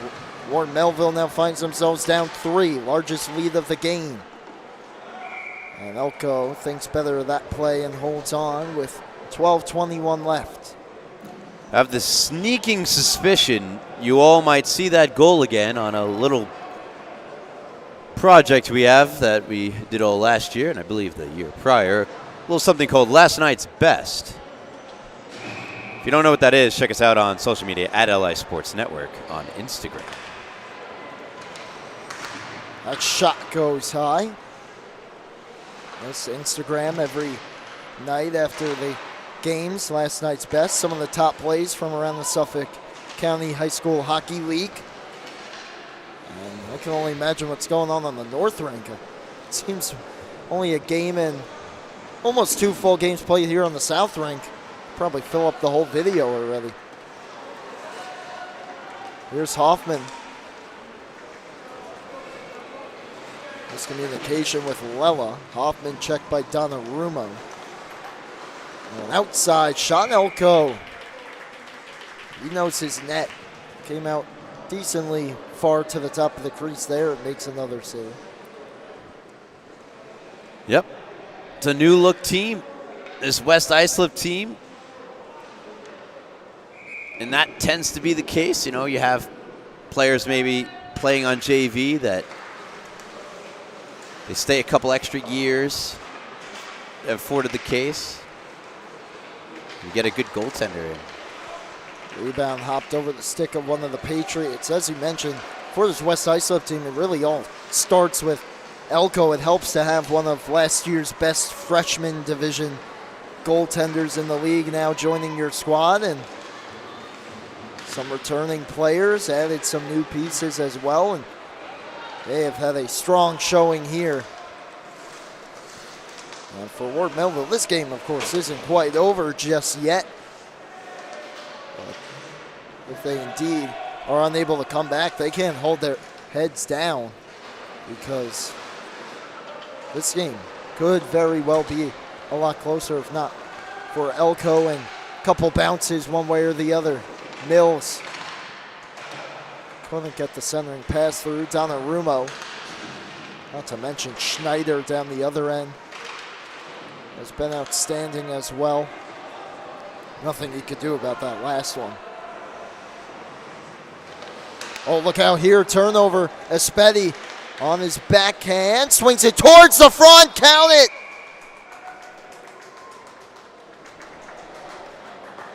Ward Melville now finds themselves down 3, largest lead of the game. And Elko thinks better of that play and holds on with 12:21 left. I have the sneaking suspicion you all might see that goal again on a little project we have that we did all last year, and I believe the year prior. A little something called Last Night's Best. If you don't know what that is, check us out on social media at LI Sports Network on Instagram. That shot goes high. That's Instagram every night after the games. Last Night's Best. Some of the top plays from around the Suffolk County High School Hockey League. And I can only imagine what's going on the North Rink. It seems only a game and almost 2 full games played here on the South Rink. Probably fill up the whole video already. Here's Hoffman. Miscommunication with Lela. Hoffman checked by Donnarumma. And outside shot, Elko. He knows his net. Came out decently far to the top of the crease there. It makes another save. Yep. It's a new look team, this West Islip team. And that tends to be the case. You know, you have players maybe playing on JV that they stay a couple extra years. Afforded the case. You get a good goaltender in. Rebound hopped over the stick of one of the Patriots. As you mentioned, for this West Islip team, it really all starts with Elko. It helps to have one of last year's best freshman division goaltenders in the league now joining your squad, and some returning players, added some new pieces as well, and they have had a strong showing here. And for Ward Melville, this game, of course, isn't quite over just yet. But if they indeed are unable to come back, they can't hold their heads down, because this game could very well be a lot closer, if not for Elko, and a couple bounces one way or the other. Mills couldn't get the centering pass through. Donnarumma, not to mention Schneider down the other end, has been outstanding as well. Nothing he could do about that last one. Oh, look out here, turnover. Espetti on his backhand, swings it towards the front, count it!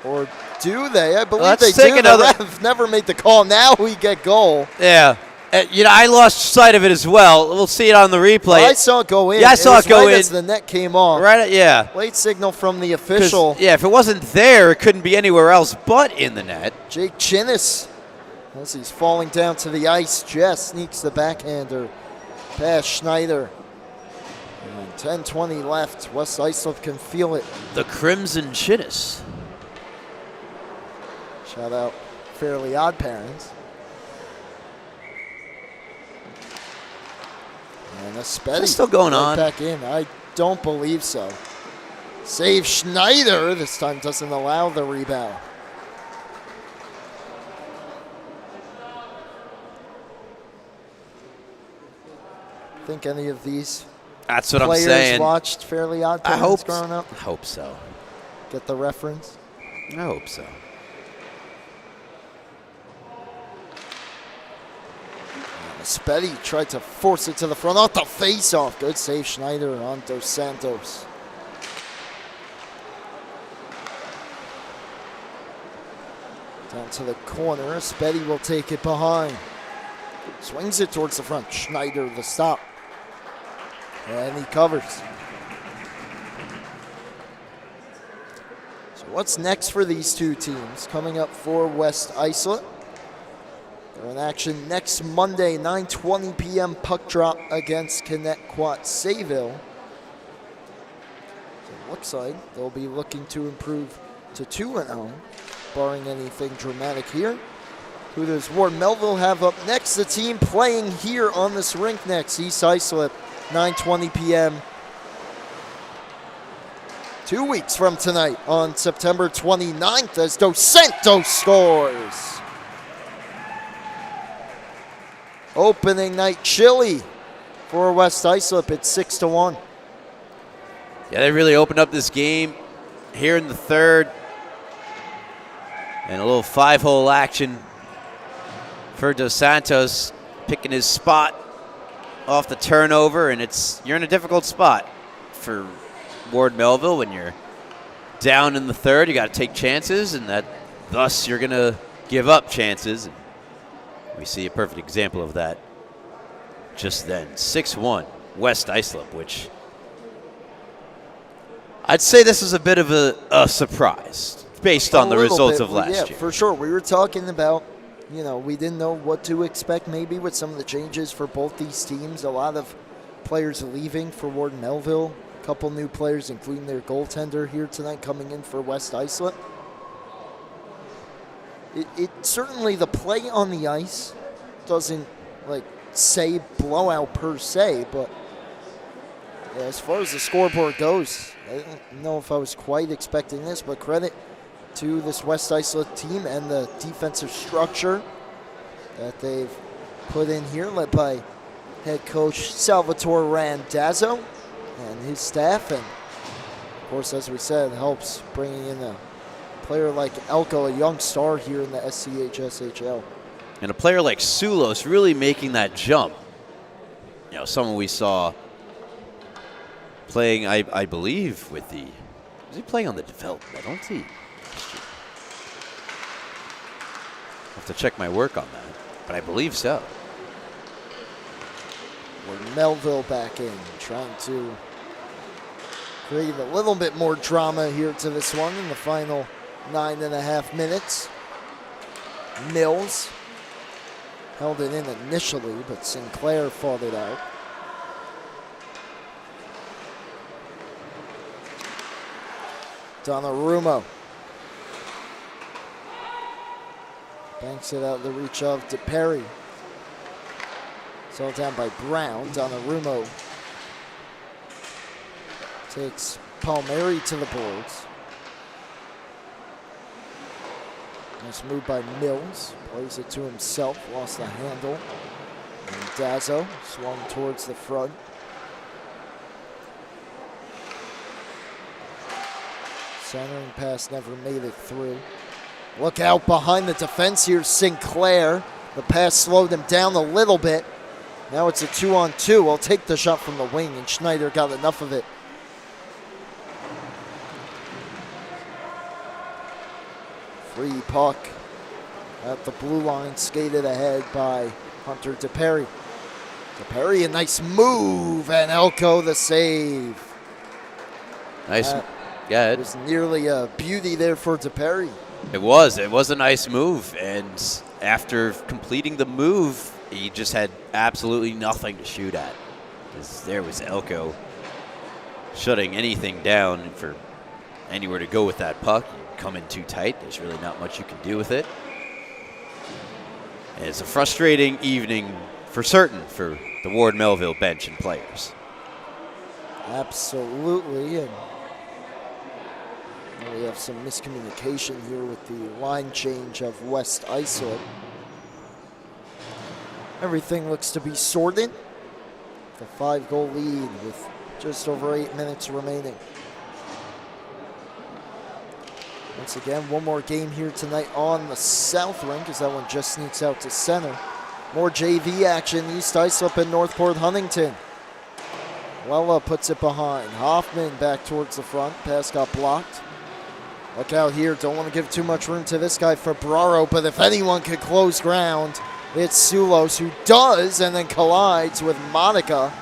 Or do they? I believe they do. The ref never made the call. Now we get goal. Yeah. You know, I lost sight of it as well. We'll see it on the replay. Well, I saw it go in. Yeah, I saw it go in. As the net came off. Right, yeah. Late signal from the official. Yeah, if it wasn't there, it couldn't be anywhere else but in the net. Jake Chinnis, as he's falling down to the ice, just sneaks the backhander past Schneider. And 10:20 left. West Islip can feel it. The Crimson Chinnis. Shout out Fairly Odd Parents. And Espetti still going on. Back in. I don't believe so. Save Schneider. This time doesn't allow the rebound. Think any of these That's what I'm players saying. watched Fairly Odd Parents growing up? I hope so. Get the reference? I hope so. Spetty tried to force it to the front off the face-off. Good save, Schneider on Dos Santos. Down to the corner. Spetty will take it behind. Swings it towards the front. Schneider the stop. And he covers. So what's next for these two teams? Coming up for West Islip. They're in action next Monday, 9:20 p.m. puck drop against Connecticut Sayville. So it looks like they'll be looking to improve to 2-0, barring anything dramatic here. Who does Ward Melville have up next? The team playing here on this rink next, East Islip, 9:20 p.m. 2 weeks from tonight on September 29th as Dos Santos scores. Opening night chili for West Islip. It's 6-1. Yeah, they really opened up this game here in the third. And a little 5-hole action for Dos Santos, picking his spot off the turnover, and you're in a difficult spot for Ward Melville when you're down in the third. You got to take chances, and thus you're going to give up chances. We see a perfect example of that just then. 6-1, West Islip, which I'd say this is a bit of a surprise based on the results of last year. Yeah, for sure. We were talking about, we didn't know what to expect maybe with some of the changes for both these teams. A lot of players leaving for Ward Melville. A couple new players, including their goaltender here tonight, coming in for West Islip. It certainly, the play on the ice doesn't say blowout per se, but yeah, as far as the scoreboard goes, I don't know if I was quite expecting this, but credit to this West Islip team and the defensive structure that they've put in here, led by head coach Salvatore Randazzo and his staff, and of course, as we said, helps bringing in a player like Elko, a young star here in the SCHSHL. And a player like Sulos really making that jump. Someone we saw playing, I believe, was he playing on the developmental team? I have to check my work on that, but I believe so. We're Melville back in, trying to create a little bit more drama here to this one in the final 9.5 minutes. Mills held it in initially, but Sinclair fought it out. Donnarumma banks it out the reach of DePerry. It's held down by Brown. Donnarumma takes Palmieri to the boards. Nice move by Mills. Plays it to himself. Lost the handle. And Dazzo swung towards the front. Centering pass never made it through. Look out behind the defense here, Sinclair. The pass slowed him down a little bit. Now it's a 2-on-2. I'll take the shot from the wing, and Schneider got enough of it. Free puck at the blue line, skated ahead by Hunter DePerry. DePerry, a nice move, and Elko the save. Nice. Yeah, it was nearly a beauty there for DePerry. It was a nice move, and after completing the move, he just had absolutely nothing to shoot at. There was Elko shutting anything down for anywhere to go with that puck. Come in too tight. There's really not much you can do with it. And it's a frustrating evening for certain for the Ward Melville bench and players. Absolutely. And we have some miscommunication here with the line change of West Islip. Everything looks to be sorted. a 5-goal lead with just over 8 minutes remaining. Once again, one more game here tonight on the south rink as that one just sneaks out to center. More JV action, East Islip and Northport Huntington. Wella puts it behind. Hoffman back towards the front. Pass got blocked. Look out here. Don't want to give too much room to this guy, Ferbraro, but if anyone could close ground, it's Sulos, who does and then collides with Monica.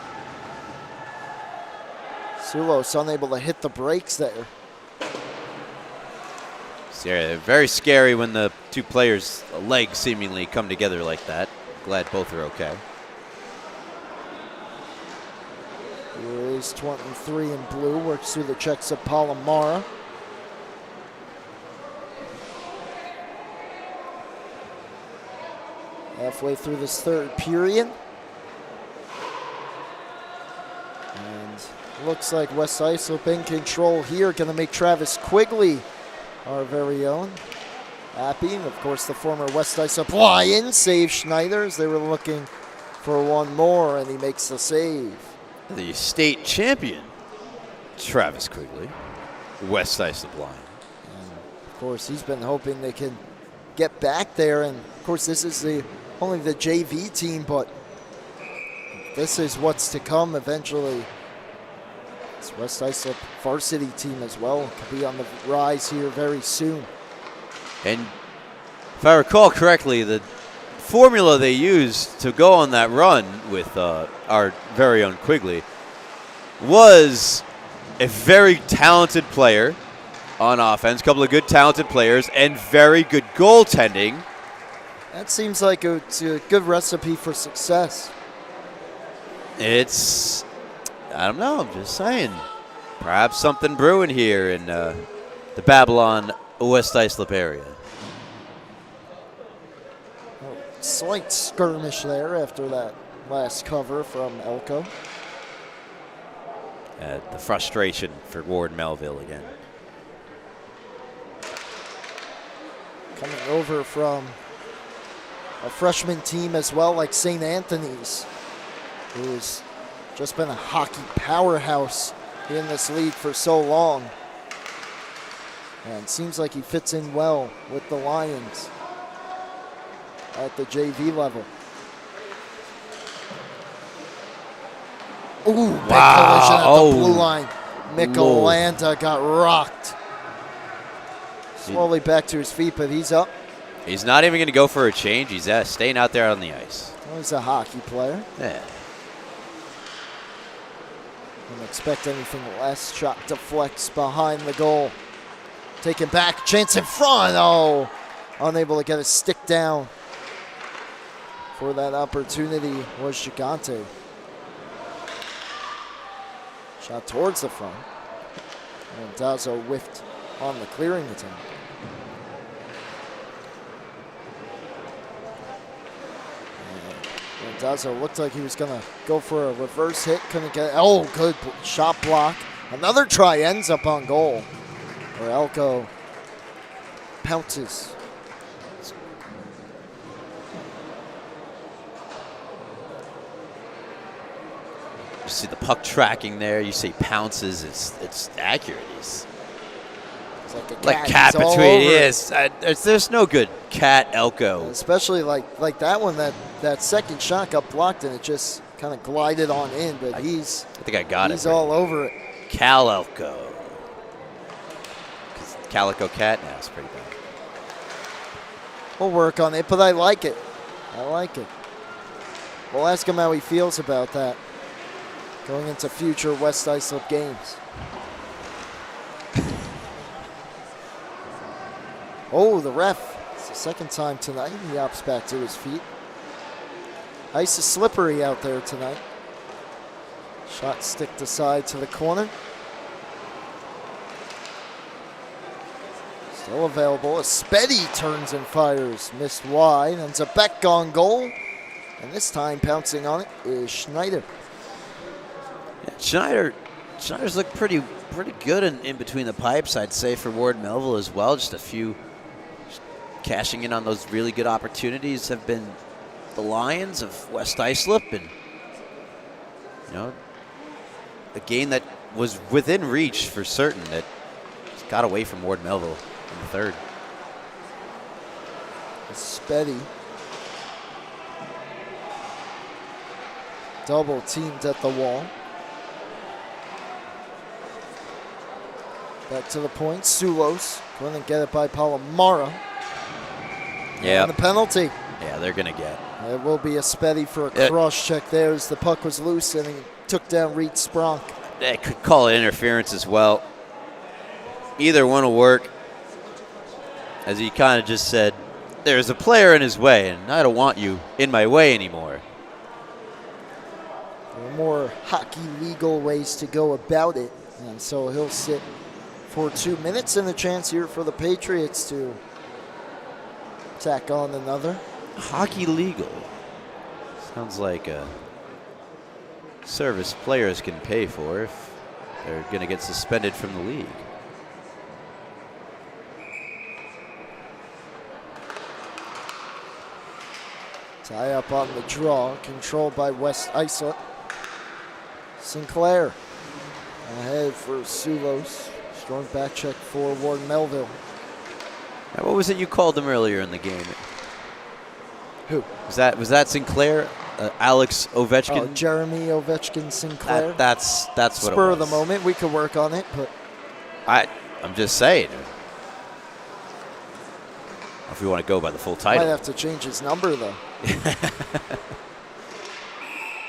Sulos unable to hit the brakes there. Yeah, very scary when the two players' legs seemingly come together like that. Glad both are okay. Here is 23 in blue, works through the checks of Palomara. Halfway through this third period. And looks like West Islip in control here, gonna make Travis Quigley our very own happy. And of course, the former West Islip Lion saves Schneider as they were looking for one more, and he makes the save. The state champion, Travis Quigley, West Islip Lion. And of course, he's been hoping they can get back there. And of course, this is only the JV team, but this is what's to come eventually. This West Islip varsity team as well could be on the rise here very soon. And if I recall correctly, the formula they used to go on that run with our very own Quigley was a very talented player on offense, a couple of good talented players, and very good goaltending. That seems like it's a good recipe for success. It's, I don't know, I'm just saying. Perhaps something brewing here in the Babylon West Islip area. Slight skirmish there after that last cover from Elko. The frustration for Ward Melville again. Coming over from a freshman team as well, like St. Anthony's, who's just been a hockey powerhouse in this league for so long. And seems like he fits in well with the Lions at the JV level. Ooh, big collision at the blue line. Michelanda got rocked. Slowly back to his feet, but he's up. He's not even going to go for a change. He's staying out there on the ice. Well, he's a hockey player. Yeah. Don't expect anything less. Shot deflects behind the goal. Taken back, chance in front. Oh, unable to get a stick down for that opportunity was Gigante. Shot towards the front. And Dazo whiffed on the clearing attempt. And Dazo looked like he was going to go for a reverse hit. Couldn't get it. Oh, good shot block. Another try ends up on goal, where Elko pounces. You see the puck tracking there. You see pounces. It's accurate. It's like a cat between. Yes, there's no good cat Elko. Especially like that one. That second shot got blocked and it just kind of glided on in. But I think I got it. He's all over it. Cal Elko. Calico Cat now is pretty bad. We'll work on it, but I like it. I like it. We'll ask him how he feels about that going into future West Islip games. Oh, the ref. It's the second time tonight. He opts back to his feet. Ice is slippery out there tonight. Shot sticked aside to the corner. Still available. Espedi turns and fires. Missed wide. Ends up back on goal. And this time pouncing on it is Schneider. Yeah, Schneider's looked pretty good in between the pipes, I'd say, for Ward Melville as well. Just a few cashing in on those really good opportunities have been the Lions of West Islip. And You know, a game that was within reach for certain that got away from Ward Melville in the third. Spetty double teamed at the wall. Back to the point. Sulos going to get it by Palomara. Yeah. And the penalty. Yeah, they're going to get. It will be a Spetty for a cross check there as the puck was loose and he took down Reed Spronk. They could call it interference as well. Either one will work. As he kind of just said, there's a player in his way, and I don't want you in my way anymore. There are more hockey legal ways to go about it, and so he'll sit for 2 minutes and a chance here for the Patriots to tack on another. Hockey legal. Sounds like a service players can pay for if they're going to get suspended from the league. Tie up on the draw, controlled by West Islip. Sinclair ahead for Sulos. Strong back check for Ward Melville. Now, what was it you called them earlier in the game? Who? Was that Sinclair? Alex Ovechkin? Oh, Jeremy Ovechkin Sinclair. That's what it was. Spur of the moment. We could work on it, but I'm just saying. If we want to go by the full title. Might have to change his number, though.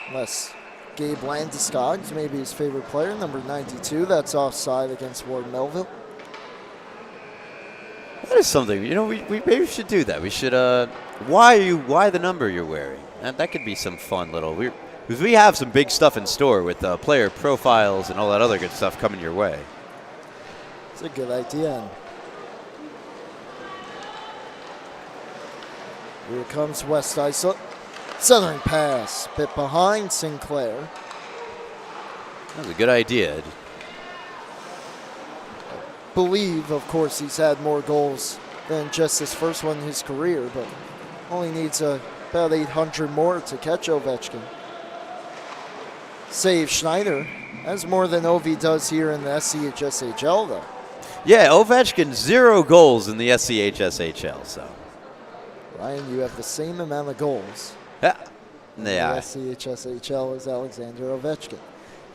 Unless Gabe Landeskog's maybe his favorite player, number 92. That's offside against Ward Melville. That is something. You know, we maybe should do that. We should. Why the number you're wearing? That could be some fun little. Because we have some big stuff in store with player profiles and all that other good stuff coming your way. It's a good idea. Here comes West Islip. Southern pass. Bit behind Sinclair. That was a good idea. Believe, of course, he's had more goals than just his first one in his career, but only needs about 800 more to catch Ovechkin. Save Schneider. That's more than Ovi does here in the SCHSHL, though. Yeah, Ovechkin 0 goals in the SCHSHL, so. Ryan, you have the same amount of goals in the SCHSHL as Alexander Ovechkin.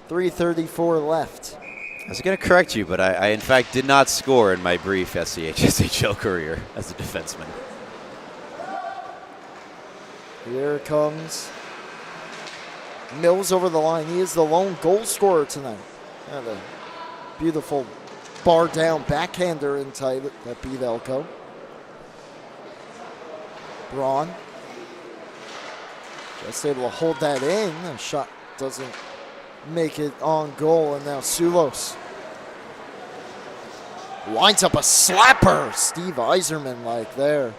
3:34 left. I was going to correct you, but I in fact did not score in my brief SCHSHL career as a defenseman. Here comes Mills over the line. He is the lone goal scorer tonight. And a beautiful bar down backhander in tight that beat Elko. Braun just able to hold that in. The shot doesn't make it on goal, and now Sulos winds up a slapper. Steve Yzerman like there.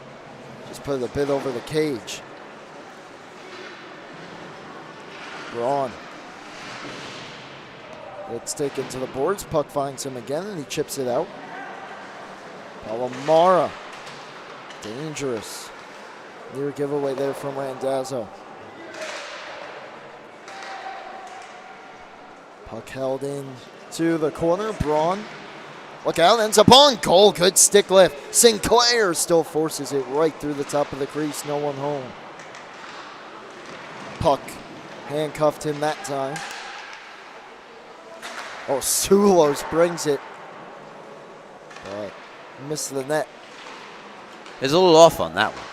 Just put it a bit over the cage. Braun. It's taken to the boards. Puck finds him again, and he chips it out. Palomara. Dangerous. Near giveaway there from Randazzo. Puck held in to the corner. Braun. Look out, ends up on goal. Good stick lift. Sinclair still forces it right through the top of the crease. No one home. Puck handcuffed him that time. Oh, Sulos brings it. But missed the net. It's a little off on that one.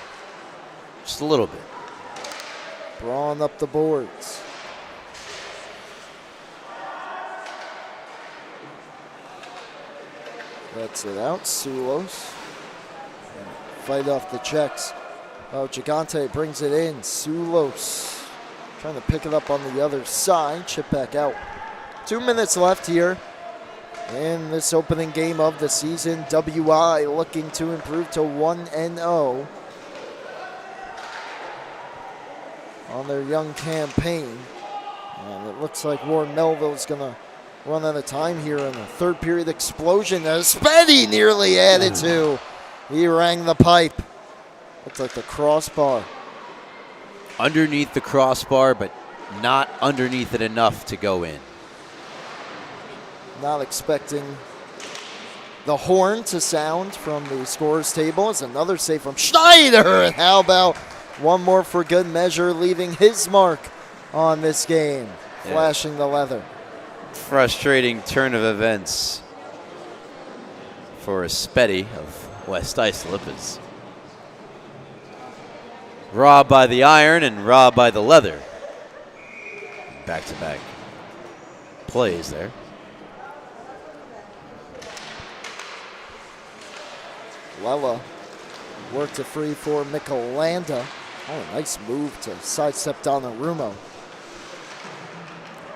Just a little bit. Braun up the boards. That's it out. Sulos. Fight off the checks. Oh, Gigante brings it in. Sulos trying to pick it up on the other side. Chip back out. 2 minutes left here in this opening game of the season. WI looking to improve to 1-0 on their young campaign. And it looks like Ward Melville is going to run out of time here in the third period explosion. As Spetty nearly added to. He rang the pipe. Looks like the crossbar. Underneath the crossbar, but not underneath it enough to go in. Not expecting the horn to sound from the scorer's table. It's another save from Schneider. And how about one more for good measure, leaving his mark on this game, flashing the leather. Frustrating turn of events for Spetty of West Islip is robbed by the iron and robbed by the leather. Back-to-back plays there. Lella worked a free for Michelanda. Oh, a nice move to sidestep Donnarumma.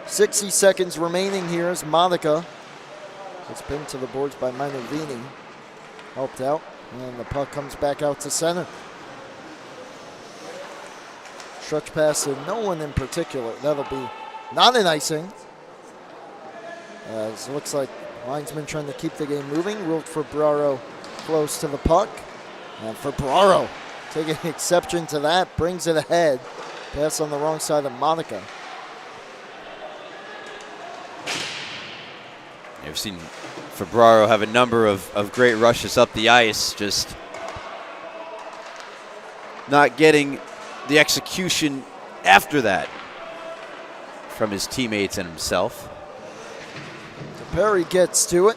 60 seconds remaining here as Monica gets pinned to the boards by Minervini. Helped out, and the puck comes back out to center. Stretch pass to no one in particular. That'll be not an icing. As it looks like linesman trying to keep the game moving. Ruled for Ferraro close to the puck. And for Ferraro, taking exception to that, brings it ahead. Pass on the wrong side of Monica. You've seen Febraro have a number of great rushes up the ice, just not getting the execution after that from his teammates and himself. Perry gets to it.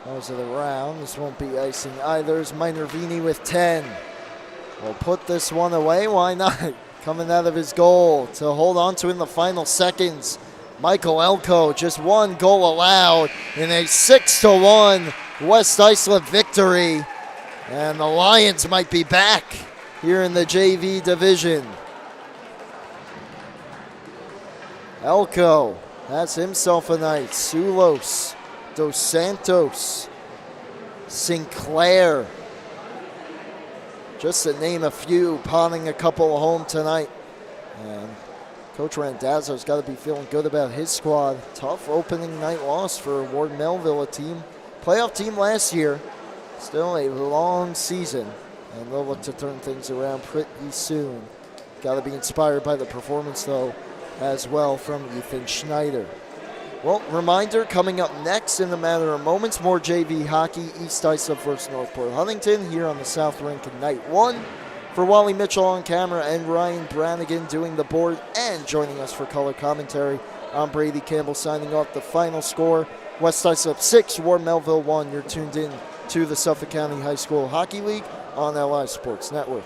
Those are the round. This won't be icing either. It's Minervini with 10. We'll put this one away. Why not? Coming out of his goal to hold on to in the final seconds. Michael Elko, just one goal allowed in a 6-1 West Islip victory. And the Lions might be back here in the JV division. Elko has himself a night. Sulos, Dos Santos, Sinclair. Just to name a few, pawning a couple home tonight. And Coach Randazzo's got to be feeling good about his squad. Tough opening night loss for Ward Melville, a playoff team last year. Still a long season, and they'll look to turn things around pretty soon. Got to be inspired by the performance, though, as well from Ethan Schneider. Well, reminder, coming up next in a matter of moments, more JV hockey, East Islip versus Northport Huntington here on the South Rink in Night 1. For Wally Mitchell on camera and Ryan Brannigan doing the board and joining us for color commentary, I'm Brady Campbell signing off. The final score, West Islip 6, Ward Melville 1. You're tuned in to the Suffolk County High School Hockey League on LI Sports Network.